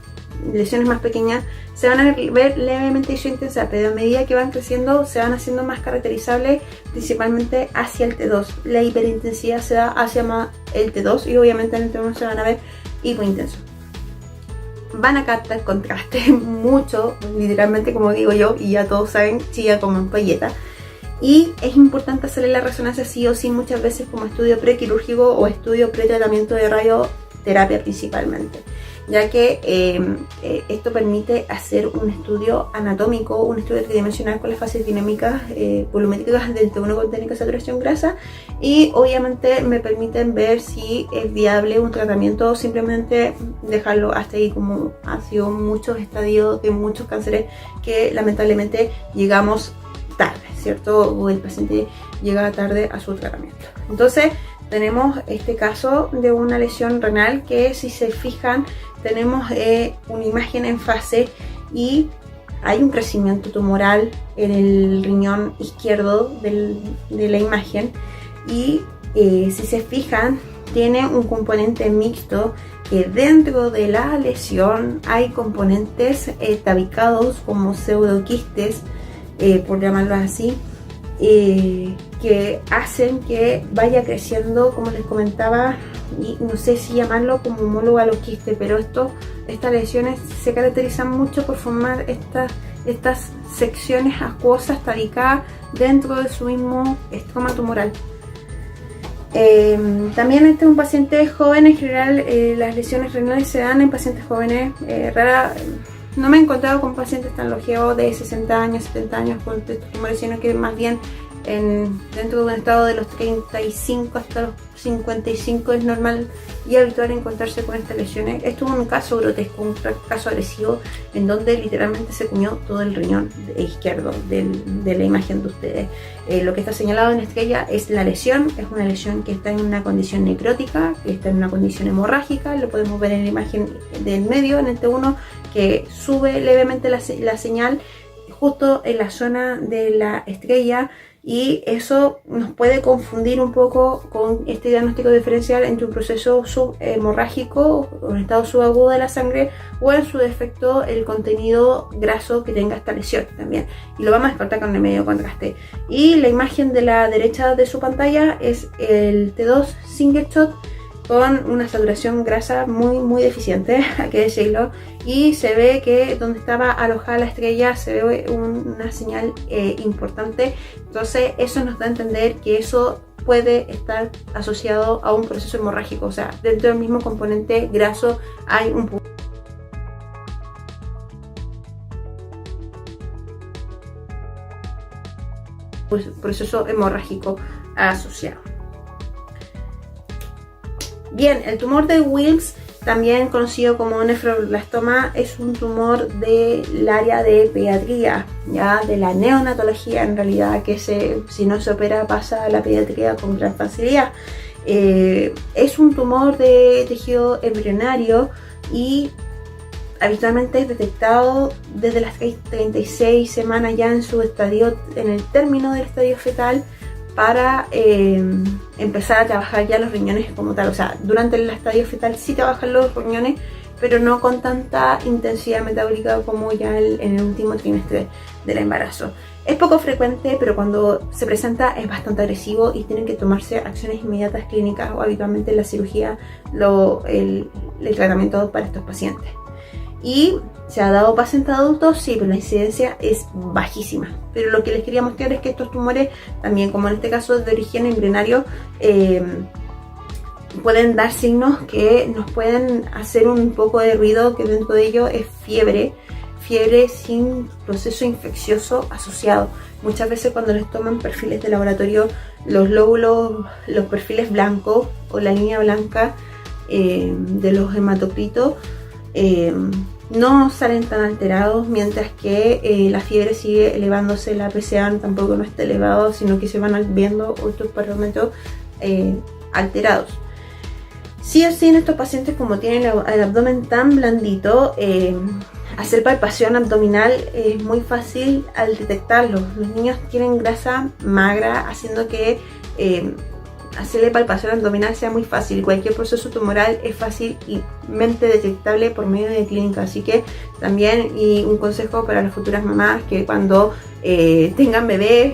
lesiones más pequeñas, se van a ver levemente intensa, pero a medida que van creciendo se van haciendo más caracterizables, principalmente hacia el T2. La hiperintensidad se da hacia más el T2 y obviamente en el T1 se van a ver hipointensos. Van a captar contraste mucho, literalmente, como digo yo, y ya todos saben, chilla como en polleta. y es importante hacerle la resonancia sí o sí muchas veces como estudio prequirúrgico o estudio pretratamiento de radioterapia principalmente, ya que esto permite hacer un estudio anatómico, un estudio tridimensional con las fases dinámicas volumétricas del T1 con técnica de saturación grasa, y obviamente me permiten ver si es viable un tratamiento o simplemente dejarlo hasta ahí, como ha sido muchos estadios de muchos cánceres que lamentablemente llegamos tarde, ¿cierto? O el paciente llega tarde a su tratamiento. Entonces tenemos este caso de una lesión renal que, si se fijan, tenemos una imagen en fase y hay un crecimiento tumoral en el riñón izquierdo de la imagen, y si se fijan tiene un componente mixto, que dentro de la lesión hay componentes tabicados como pseudoquistes, por llamarlo así, que hacen que vaya creciendo, como les comentaba, y no sé si llamarlo como homólogo a los quistes, pero estas lesiones se caracterizan mucho por formar estas secciones acuosas tabicadas dentro de su mismo estroma tumoral. También este es un paciente joven. En general las lesiones renales se dan en pacientes jóvenes, no me he encontrado con pacientes tan longeos de 60 años, 70 años con estos tumores, sino que más bien dentro de un estado de los 35 hasta los 55 es normal y habitual encontrarse con estas lesiones. Esto es un caso grotesco, un caso agresivo, en donde literalmente se cuñó todo el riñón izquierdo de la imagen de ustedes. Lo que está señalado en estrella es la lesión, es una lesión que está en una condición necrótica, que está en una condición hemorrágica. Lo podemos ver en la imagen del medio, en el T1, que sube levemente la señal justo en la zona de la estrella, y eso nos puede confundir un poco con este diagnóstico diferencial entre un proceso subhemorrágico o un estado subagudo de la sangre, o en su defecto el contenido graso que tenga esta lesión también, y lo vamos a descartar con el medio contraste. Y la imagen de la derecha de su pantalla es el T2 single shot con una saturación grasa muy deficiente, hay que decirlo, y se ve que donde estaba alojada la estrella se ve una señal importante. Entonces eso nos da a entender que eso puede estar asociado a un proceso hemorrágico, o sea, dentro del mismo componente graso hay un proceso hemorrágico asociado. Bien, el tumor de Wilks, también conocido como nefroblastoma, es un tumor del área de pediatría, ya de la neonatología en realidad, que si no se opera pasa a la pediatría con gran facilidad. Es un tumor de tejido embrionario y habitualmente es detectado desde las 36 semanas, ya en el término del estadio fetal, para empezar a trabajar ya los riñones como tal. O sea, durante el estadio fetal sí trabajan los riñones, pero no con tanta intensidad metabólica como ya en el último trimestre del embarazo. Es poco frecuente, pero cuando se presenta es bastante agresivo y tienen que tomarse acciones inmediatas clínicas, o habitualmente la cirugía, el tratamiento para estos pacientes. Y se ha dado pacientes adultos, sí, pero la incidencia es bajísima. Pero lo que les quería mostrar es que estos tumores, también como en este caso de origen embrionario, pueden dar signos que nos pueden hacer un poco de ruido, que dentro de ello es fiebre sin proceso infeccioso asociado. Muchas veces cuando les toman perfiles de laboratorio, los lóbulos, los perfiles blancos o la línea blanca de los hematocritos no salen tan alterados, mientras que la fiebre sigue elevándose, la PSA tampoco no está elevado, sino que se van viendo otros parámetros alterados. Sí o sí, en estos pacientes, como tienen el abdomen tan blandito, hacer palpación abdominal es muy fácil al detectarlo. Los niños tienen grasa magra, haciendo que hacerle palpación abdominal sea muy fácil. Cualquier proceso tumoral es fácilmente detectable por medio de clínica, así que también, y un consejo para las futuras mamás, que cuando tengan bebés,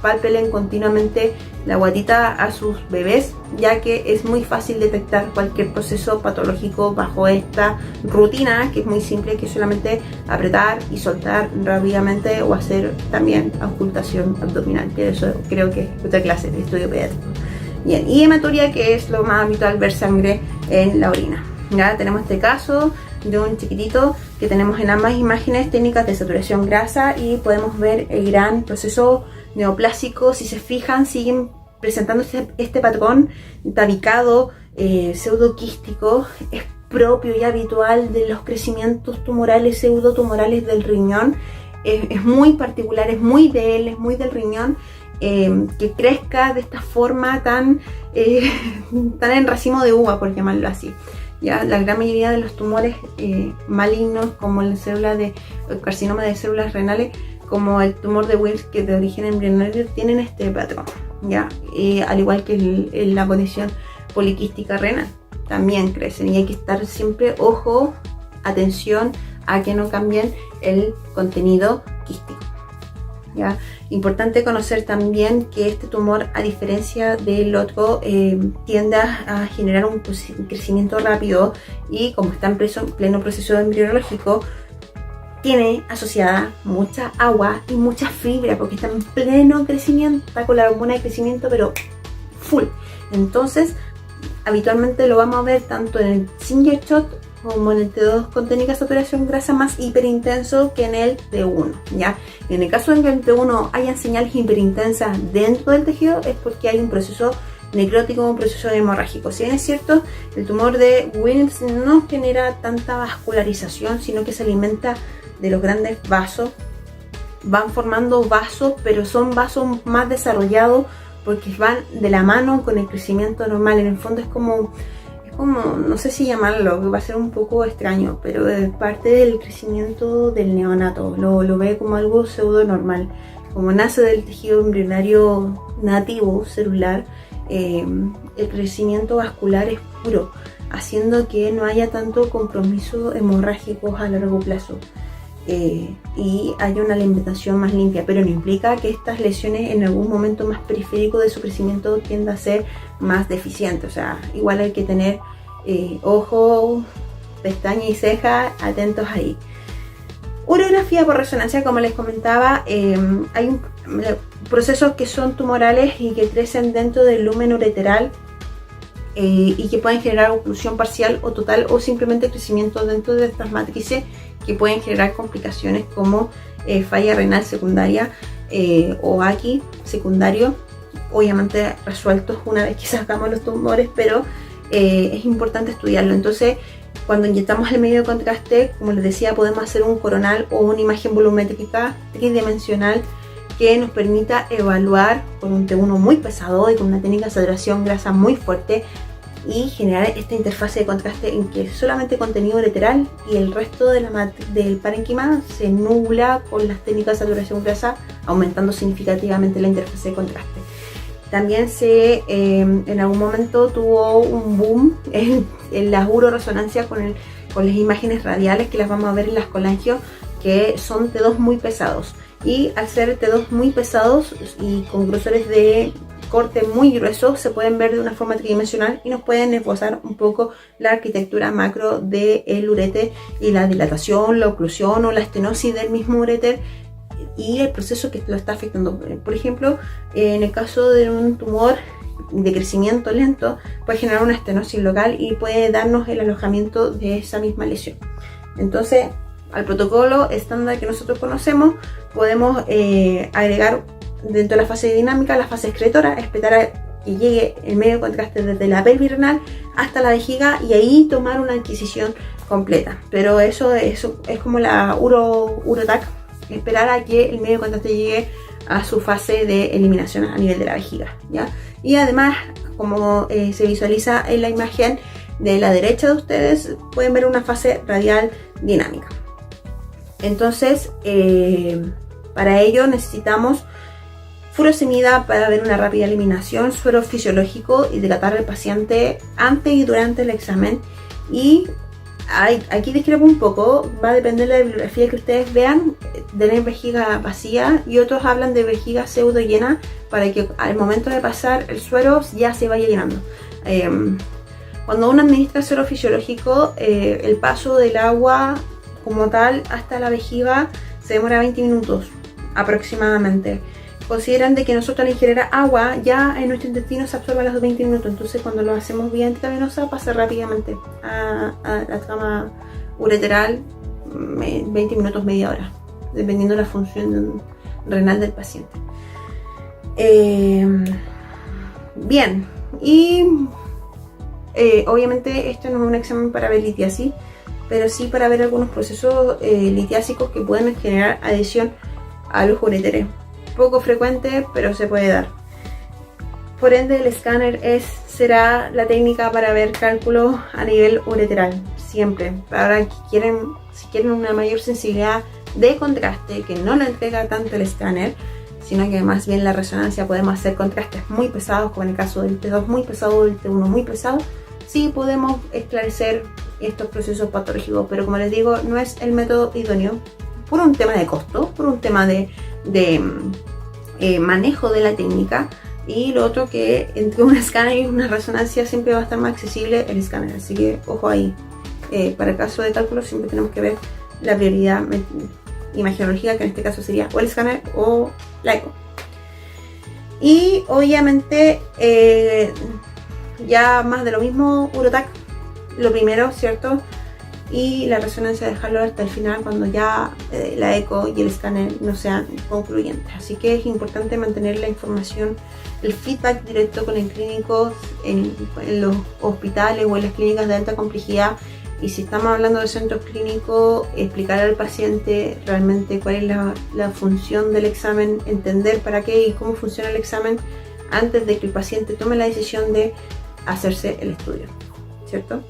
pálpelen continuamente la guatita a sus bebés, ya que es muy fácil detectar cualquier proceso patológico bajo esta rutina, que es muy simple, que es solamente apretar y soltar rápidamente, o hacer también auscultación abdominal, que eso creo que es otra clase de estudio pediátrico. Bien, y hematuria, que es lo más habitual, ver sangre en la orina. Ya tenemos este caso de un chiquitito que tenemos en ambas imágenes técnicas de saturación grasa, y podemos ver el gran proceso neoplásico. Si se fijan, siguen presentando este patrón tabicado, pseudoquístico. Es propio y habitual de los crecimientos tumorales, pseudotumorales del riñón. Es muy particular, es muy de él, es muy del riñón. Que crezca de esta forma tan en racimo de uva, por llamarlo así. Ya la gran mayoría de los tumores malignos, como el carcinoma de células renales, como el tumor de Wilms, que es de origen embrionario, tienen este patrón, ya, al igual que la condición poliquística renal, también crecen, y hay que estar siempre ojo, atención a que no cambien el contenido quístico. ¿Ya? Importante conocer también que este tumor, a diferencia del otro, tiende a generar un crecimiento rápido, y como está en pleno proceso embriológico, tiene asociada mucha agua y mucha fibra, porque está en pleno crecimiento, está con la hormona de crecimiento pero full. Entonces habitualmente lo vamos a ver tanto en el single shot como en el T2 con técnica de saturación grasa más hiperintenso que en el T1, ¿ya? Y en el caso de que en el T1 hayan señales hiperintensas dentro del tejido, es porque hay un proceso necrótico, un proceso hemorrágico. Si bien es cierto, el tumor de Wilms no genera tanta vascularización, sino que se alimenta de los grandes vasos. Van formando vasos, pero son vasos más desarrollados porque van de la mano con el crecimiento normal. En el fondo es como, no sé si llamarlo, que va a ser un poco extraño, pero es parte del crecimiento del neonato. Lo ve como algo pseudo normal. Como nace del tejido embrionario nativo celular, el crecimiento vascular es puro, haciendo que no haya tanto compromiso hemorrágicos a largo plazo. Y haya una alimentación más limpia, pero no implica que estas lesiones en algún momento más periférico de su crecimiento tienda a ser más deficiente. O sea, igual hay que tener ojo, pestaña y ceja atentos ahí. Urografía por resonancia, como les comentaba, hay procesos que son tumorales y que crecen dentro del lumen ureteral, y que pueden generar oclusión parcial o total, o simplemente crecimiento dentro de estas matrices, que pueden generar complicaciones como falla renal secundaria, o aquí secundario, obviamente resueltos una vez que sacamos los tumores, pero es importante estudiarlo. Entonces, cuando inyectamos el medio de contraste, como les decía, podemos hacer un coronal o una imagen volumétrica tridimensional que nos permita evaluar con un T1 muy pesado y con una técnica de saturación grasa muy fuerte, y generar esta interfase de contraste en que solamente contenido ureteral y el resto del parénquima se nubla con las técnicas de saturación grasa, aumentando significativamente la interfase de contraste. También en algún momento tuvo un boom en la uroresonancia con las imágenes radiales, que las vamos a ver en las colangios, que son T2 muy pesados. Y al ser T2 muy pesados y con grosores de corte muy grueso, se pueden ver de una forma tridimensional y nos pueden esbozar un poco la arquitectura macro del uréter y la dilatación, la oclusión o la estenosis del mismo uréter y el proceso que lo está afectando. Por ejemplo, en el caso de un tumor de crecimiento lento, puede generar una estenosis local y puede darnos el alojamiento de esa misma lesión. Entonces, al protocolo estándar que nosotros conocemos, podemos agregar dentro de la fase dinámica la fase excretora, esperar a que llegue el medio de contraste desde la pelvis renal hasta la vejiga y ahí tomar una adquisición completa. Pero eso es como la urotac, esperar a que el medio de contraste llegue a su fase de eliminación a nivel de la vejiga, ¿ya? Y además, como se visualiza en la imagen de la derecha de ustedes, pueden ver una fase radial dinámica. Entonces, para ello necesitamos furosemida para ver una rápida eliminación, suero fisiológico y hidratar al paciente antes y durante el examen. Y aquí discrepo un poco, va a depender de la bibliografía que ustedes vean, de la vejiga vacía, y otros hablan de vejiga pseudo llena para que al momento de pasar el suero ya se vaya llenando. Cuando uno administra suero fisiológico, el paso del agua como tal hasta la vejiga se demora 20 minutos aproximadamente. Consideran de que nosotros al ingerir agua ya en nuestro intestino se absorbe a los 20 minutos, entonces cuando lo hacemos vía intravenosa pasa rápidamente a la trama ureteral, 20 minutos, media hora, dependiendo de la función renal del paciente. Bien, y obviamente esto no es un examen para ver litiasis, pero sí para ver algunos procesos litiásicos que pueden generar adhesión a los ureteres. Poco frecuente, pero se puede dar. Por ende, el escáner será la técnica para ver cálculos a nivel ureteral, siempre. Ahora, si quieren una mayor sensibilidad de contraste, que no lo entrega tanto el escáner, sino que más bien la resonancia, podemos hacer contrastes muy pesados, como en el caso del T2 muy pesado, del T1 muy pesado, sí podemos esclarecer estos procesos patológicos, pero como les digo, no es el método idóneo por un tema de costo, por un tema de manejo de la técnica, y lo otro que entre un escáner y una resonancia siempre va a estar más accesible el escáner, así que ojo ahí. Para el caso de cálculo siempre tenemos que ver la prioridad imagiológica, que en este caso sería o el escáner o la eco. Y obviamente ya más de lo mismo, Urotac, lo primero, ¿cierto? Y la resonancia dejarlo hasta el final cuando ya la eco y el escáner no sean concluyentes. Así que es importante mantener la información, el feedback directo con el clínico en los hospitales o en las clínicas de alta complejidad. Y si estamos hablando de centros clínicos, explicar al paciente realmente cuál es la función del examen, entender para qué y cómo funciona el examen antes de que el paciente tome la decisión de hacerse el estudio, ¿cierto?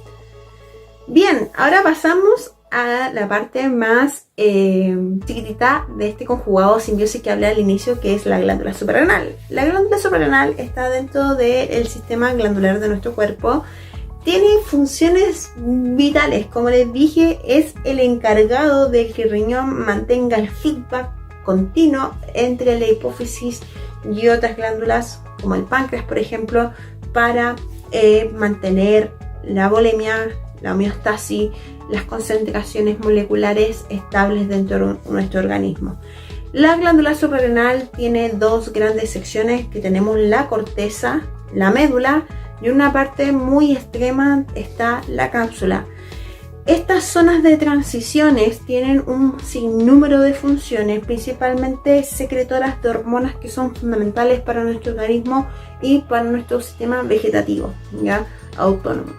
Bien, ahora pasamos a la parte más chiquitita de este conjugado simbiosis que hablé al inicio, que es la glándula suprarrenal. La glándula suprarrenal está dentro del sistema glandular de nuestro cuerpo. Tiene funciones vitales, como les dije, es el encargado de que el riñón mantenga el feedback continuo entre la hipófisis y otras glándulas, como el páncreas, por ejemplo, para mantener la volemia, la homeostasis, las concentraciones moleculares estables dentro de nuestro organismo. La glándula suprarrenal tiene dos grandes secciones, que tenemos la corteza, la médula, y una parte muy extrema está la cápsula. Estas zonas de transiciones tienen un sinnúmero de funciones, principalmente secretoras de hormonas que son fundamentales para nuestro organismo y para nuestro sistema vegetativo, ¿ya? Autónomo.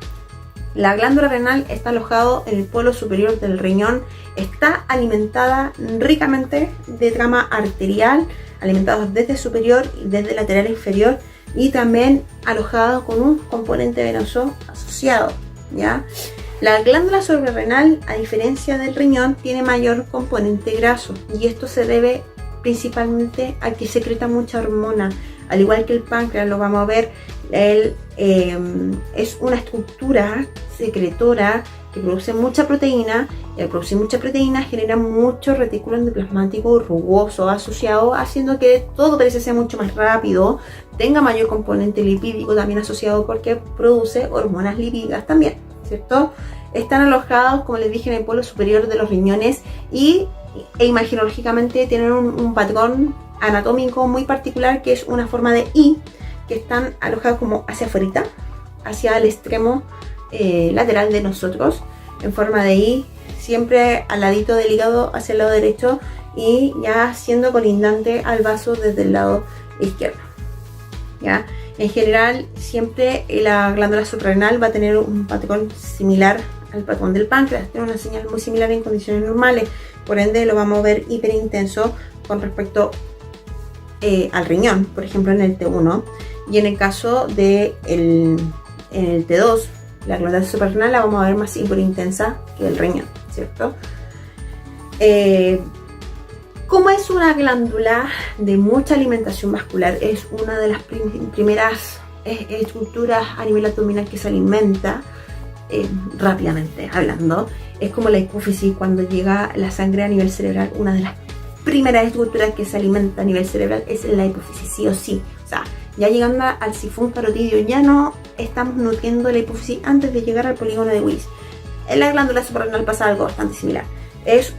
La glándula renal está alojada en el polo superior del riñón, está alimentada ricamente de trama arterial, alimentados desde superior y desde lateral inferior, y también alojado con un componente venoso asociado, ¿ya? La glándula suprarrenal, a diferencia del riñón, tiene mayor componente graso, y esto se debe principalmente a que secreta mucha hormona, al igual que el páncreas, lo vamos a ver. Es una estructura secretora que produce mucha proteína, y al producir mucha proteína genera mucho retículo endoplasmático rugoso asociado, haciendo que todo parece ser mucho más rápido, tenga mayor componente lipídico también asociado, porque produce hormonas lipídicas también, ¿cierto? Están alojados, como les dije, en el polo superior de los riñones e imaginológicamente tienen un patrón anatómico muy particular, que es una forma de I, que están alojados como hacia afuera, hacia el extremo lateral de nosotros, en forma de I, siempre al ladito del hígado hacia el lado derecho, y ya siendo colindante al vaso desde el lado izquierdo, ¿ya? En general, siempre la glándula suprarrenal va a tener un patrón similar al patrón del páncreas, tiene una señal muy similar en condiciones normales, por ende lo vamos a ver hiperintenso con respecto al riñón, por ejemplo en el T1, y en el caso de en el T2, la glándula suprarrenal la vamos a ver más hiperintensa que el riñón, ¿cierto? Como es una glándula de mucha alimentación vascular, es una de las primeras estructuras a nivel abdominal que se alimenta rápidamente hablando. Es como la hipófisis cuando llega la sangre a nivel cerebral. Una de las primeras estructuras que se alimenta a nivel cerebral es la hipófisis, sí o sí. O sea, ya llegando al sifón carotidio ya no estamos nutriendo la hipófisis antes de llegar al polígono de Willis. En la glándula suprarrenal pasa algo bastante similar. Es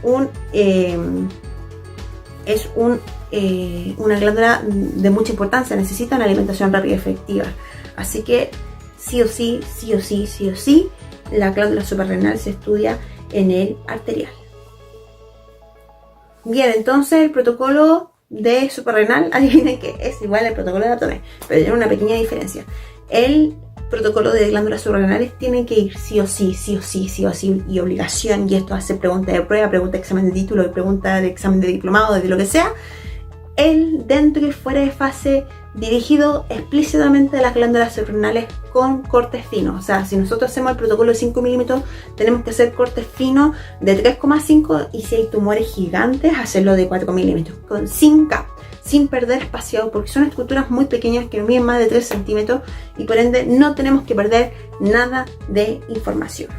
una glándula de mucha importancia, necesita una alimentación rápida y efectiva. Así que sí o sí, la glándula suprarrenal se estudia en el arterial. Bien, entonces el protocolo de suprarrenal, adivinen que es igual al protocolo de abdomen, pero tiene una pequeña diferencia. El protocolo de glándulas suprarrenales tiene que ir sí o sí, y obligación, y esto hace pregunta de prueba, pregunta de examen de título, pregunta de examen de diplomado, de lo que sea, el dentro y fuera de fase dirigido explícitamente a las glándulas suprarrenales con cortes finos. O sea, si nosotros hacemos el protocolo de 5 milímetros, tenemos que hacer cortes finos de 3,5 y si hay tumores gigantes, hacerlo de 4 milímetros, sin cap, sin perder espaciado, porque son estructuras muy pequeñas que miden más de 3 centímetros y por ende no tenemos que perder nada de información.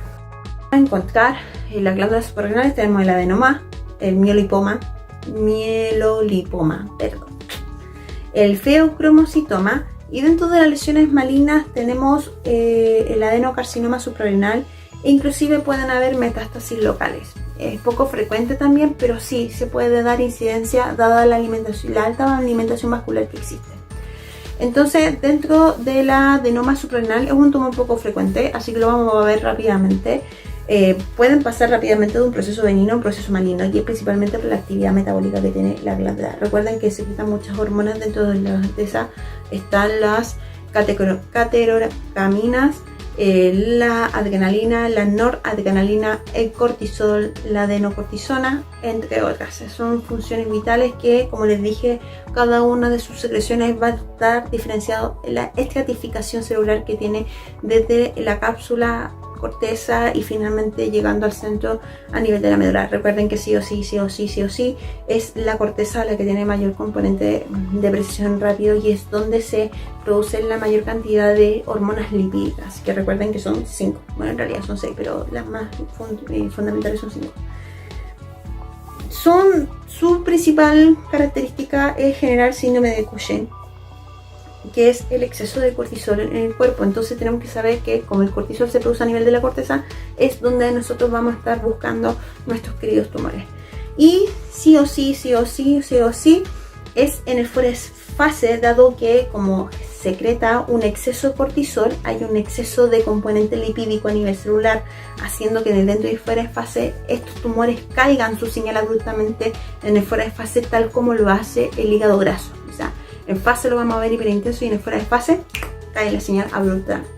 Para encontrar en las glándulas suprarrenales tenemos el adenoma, el mielolipoma, el feocromocitoma, y dentro de las lesiones malignas tenemos el adenocarcinoma suprarrenal e inclusive pueden haber metástasis locales. Es poco frecuente también, pero sí se puede dar incidencia dada la alta alimentación vascular que existe. Entonces, dentro de la adenoma suprarrenal es un tumor poco frecuente, así que lo vamos a ver rápidamente. Pueden pasar rápidamente de un proceso benigno a un proceso maligno, y es principalmente por la actividad metabólica que tiene la glándula. Recuerden que se quitan muchas hormonas dentro de esa. Están las caterocaminas, la adrenalina, la noradrenalina, el cortisol, la adenocortisona, entre otras. Son funciones vitales que, como les dije, cada una de sus secreciones va a estar diferenciado en la estratificación celular que tiene desde la cápsula, corteza y finalmente llegando al centro a nivel de la médula. Recuerden que sí o sí es la corteza la que tiene mayor componente de precisión rápido y es donde se produce la mayor cantidad de hormonas lipídicas, que recuerden que son 5, bueno, en realidad son 6, pero las más fundamentales son 5. Su principal característica es generar síndrome de Cushing, que es el exceso de cortisol en el cuerpo. Entonces tenemos que saber que como el cortisol se produce a nivel de la corteza, es donde nosotros vamos a estar buscando nuestros queridos tumores. Y sí o sí es en el fuera de fase, dado que como secreta un exceso de cortisol, hay un exceso de componente lipídico a nivel celular, haciendo que en el dentro y fuera de fase estos tumores caigan su señal abruptamente en el fuera de fase, tal como lo hace el hígado graso. O sea, en fase lo vamos a ver hiperintenso y en el fuera de fase cae la señal abruptamente.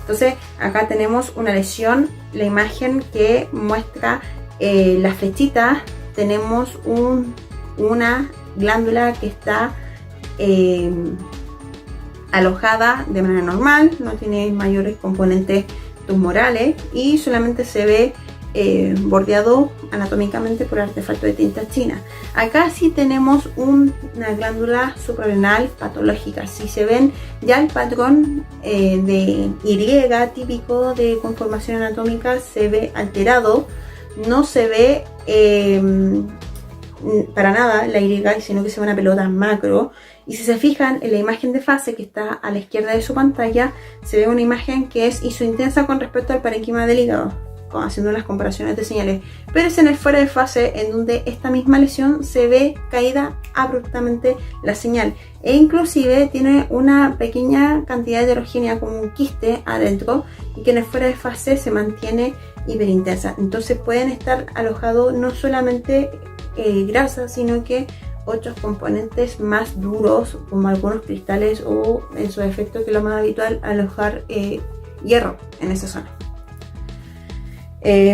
Entonces acá tenemos una lesión, la imagen que muestra la flechita. Tenemos una glándula que está alojada de manera normal, no tiene mayores componentes tumorales y solamente se ve bordeado anatómicamente por artefacto de tinta china. Acá sí tenemos una glándula suprarrenal patológica. Si se ven ya el patrón de Y típico de conformación anatómica se ve alterado, no se ve para nada la Y, sino que se ve una pelota macro. Y si se fijan en la imagen de fase que está a la izquierda de su pantalla, se ve una imagen que es isointensa con respecto al parénquima del hígado, haciendo las comparaciones de señales, pero es en el fuera de fase en donde esta misma lesión se ve caída abruptamente la señal, e inclusive tiene una pequeña cantidad heterogénea como un quiste adentro, y que en el fuera de fase se mantiene hiperintensa. Entonces pueden estar alojados no solamente grasa, sino que otros componentes más duros, como algunos cristales, o en su efecto, que es lo más habitual, alojar hierro en esa zona.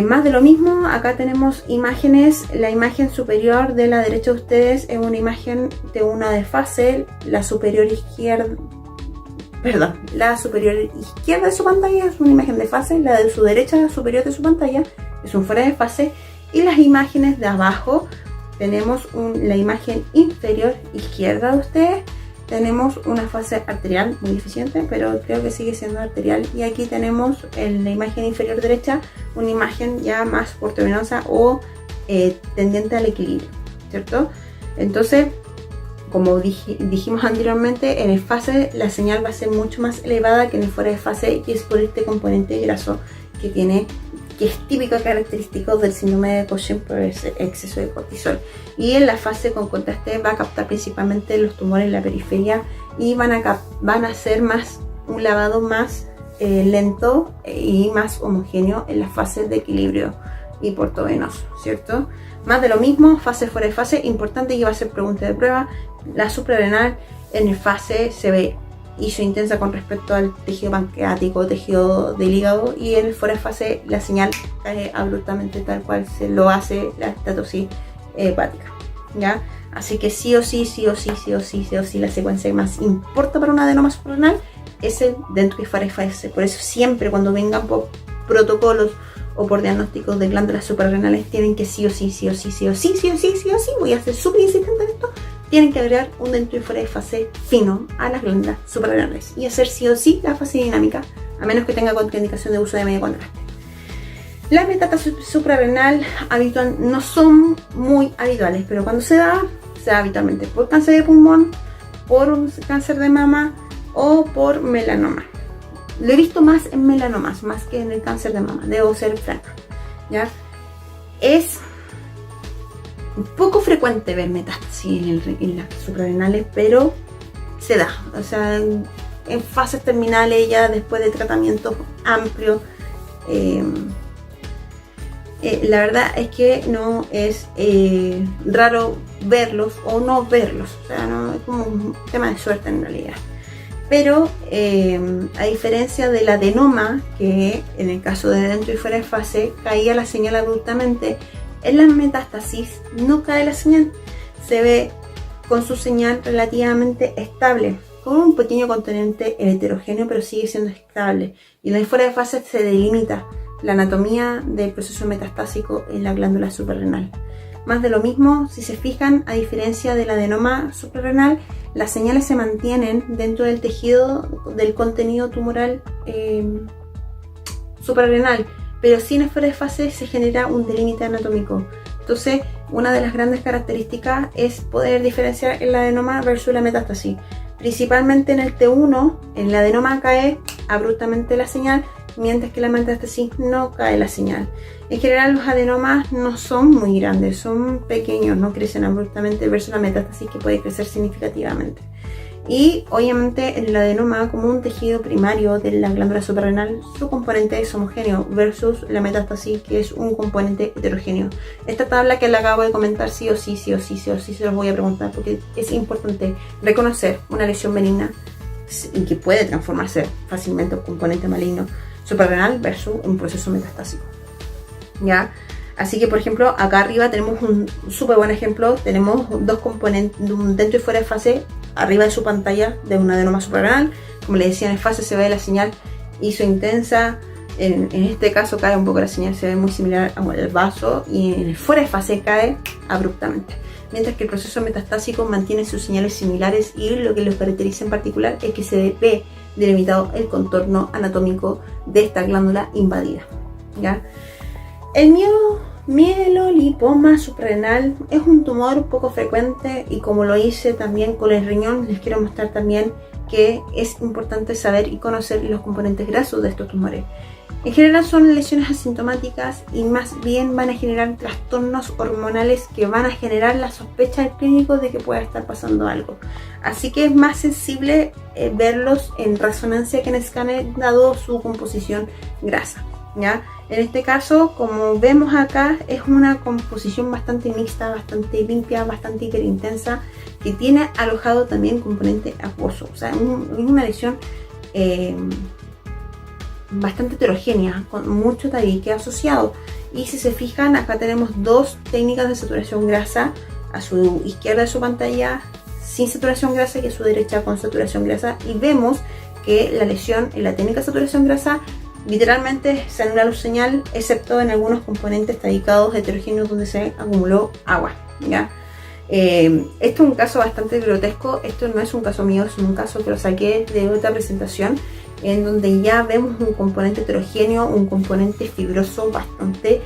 Más de lo mismo, acá tenemos imágenes. La imagen superior de la derecha de ustedes es una imagen de una de fase, la superior izquierda de su pantalla es una imagen de fase, la de su derecha superior de su pantalla es un fuera de fase, y las imágenes de abajo tenemos la imagen inferior izquierda de ustedes. Tenemos una fase arterial muy deficiente, pero creo que sigue siendo arterial. Y aquí tenemos en la imagen inferior derecha una imagen ya más portovenosa o tendiente al equilibrio, ¿cierto? Entonces, como dijimos anteriormente, en el fase la señal va a ser mucho más elevada que en el fuera de fase, y es por este componente graso que es típico característico del síndrome de Cushing por ese exceso de cortisol. Y en la fase con contraste va a captar principalmente los tumores en la periferia y van a hacer un lavado más lento y más homogéneo en las fases de equilibrio y portovenoso, ¿cierto? Más de lo mismo, fase fuera de fase, importante que va a ser pregunta de prueba. La suprarrenal en el fase se ve isointensa con respecto al tejido pancreático, tejido del hígado, y en el fuera de fase la señal cae abruptamente tal cual se lo hace la estatosis hepática, ¿ya? Así que sí o sí, la secuencia que más importa para un adenoma suprarrenal es el dentro y fuera de fase. Por eso siempre cuando vengan por protocolos o por diagnósticos de glándulas suprarrenales tienen que sí o sí, voy a ser súper insistente en esto, tienen que agregar un dentro y fuera de fase fino a las glándulas suprarrenales y hacer sí o sí la fase dinámica, a menos que tenga contraindicación de uso de medio contraste. Las metástasis suprarrenal habitual no son muy habituales, pero cuando se da habitualmente por cáncer de pulmón, por un cáncer de mama o por melanoma. Lo he visto más en melanomas, más que en el cáncer de mama, debo ser franca, ¿ya? Es un poco frecuente ver metástasis en las suprarrenales, pero se da, o sea, en fases terminales ya después de tratamientos amplios. La verdad es que no es raro verlos o no verlos, o sea, no, es como un tema de suerte en realidad. Pero a diferencia del adenoma, que en el caso de dentro y fuera de fase caía la señal abruptamente, en las metástasis no cae la señal, se ve con su señal relativamente estable, con un pequeño componente heterogéneo, pero sigue siendo estable. Y en el fuera de fase se delimita la anatomía del proceso metastásico en la glándula suprarrenal. Más de lo mismo, si se fijan, a diferencia del adenoma suprarrenal, las señales se mantienen dentro del tejido del contenido tumoral suprarrenal, pero sin el fuera de fase se genera un delímite anatómico. Entonces, una de las grandes características es poder diferenciar el adenoma versus la metástasis. Principalmente en el T1, en el adenoma cae abruptamente la señal, mientras que la metástasis no cae la señal. En general los adenomas no son muy grandes, son pequeños, no crecen abruptamente versus la metástasis que puede crecer significativamente. Y obviamente el adenoma, como un tejido primario de la glándula suprarrenal, su componente es homogéneo versus la metástasis, que es un componente heterogéneo. Esta tabla que le acabo de comentar sí o sí se los voy a preguntar, porque es importante reconocer una lesión benigna y que puede transformarse fácilmente en un componente maligno suprarrenal versus un proceso metastásico, ¿ya? Así que, por ejemplo, acá arriba tenemos un súper buen ejemplo. Tenemos dos componentes, un dentro y fuera de fase, arriba de su pantalla de un adenoma suprarrenal. Como les decía, en el fase se ve la señal isointensa. En este caso cae un poco la señal, se ve muy similar al vaso. Y en el fuera de fase cae abruptamente. Mientras que el proceso metastásico mantiene sus señales similares, y lo que los caracteriza en particular es que se ve delimitado el contorno anatómico de esta glándula invadida, ¿ya? El mielolipoma suprarrenal es un tumor poco frecuente, y como lo hice también con el riñón, les quiero mostrar también que es importante saber y conocer los componentes grasos de estos tumores. En general son lesiones asintomáticas y más bien van a generar trastornos hormonales que van a generar la sospecha del clínico de que pueda estar pasando algo. Así que es más sensible verlos en resonancia que en escáner, dado su composición grasa, ¿ya? En este caso, como vemos acá, es una composición bastante mixta, bastante limpia, bastante hiperintensa, que tiene alojado también componente acuoso. O sea, es una lesión bastante heterogénea, con mucho tabique asociado. Y si se fijan, acá tenemos dos técnicas de saturación grasa, a su izquierda de su pantalla sin saturación grasa y a su derecha con saturación grasa, y vemos que la lesión en la técnica de saturación grasa literalmente se anula la luz señal, excepto en algunos componentes tabicados heterogéneos donde se acumuló agua, ¿ya? Esto es un caso bastante grotesco. Esto no es un caso mío, es un caso que lo saqué de otra presentación, en donde ya vemos un componente heterogéneo, un componente fibroso bastante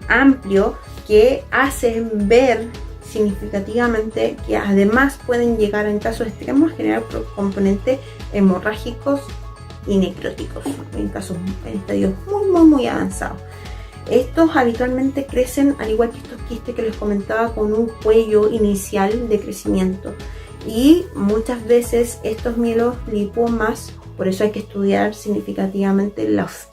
amplio, que hace ver significativamente que además pueden llegar en casos extremos a generar componentes hemorrágicos y necróticos en casos, en estadios muy avanzados. Estos habitualmente crecen, al igual que estos quistes que les comentaba, con un cuello inicial de crecimiento, y muchas veces estos mielolipomas, por eso hay que estudiar significativamente los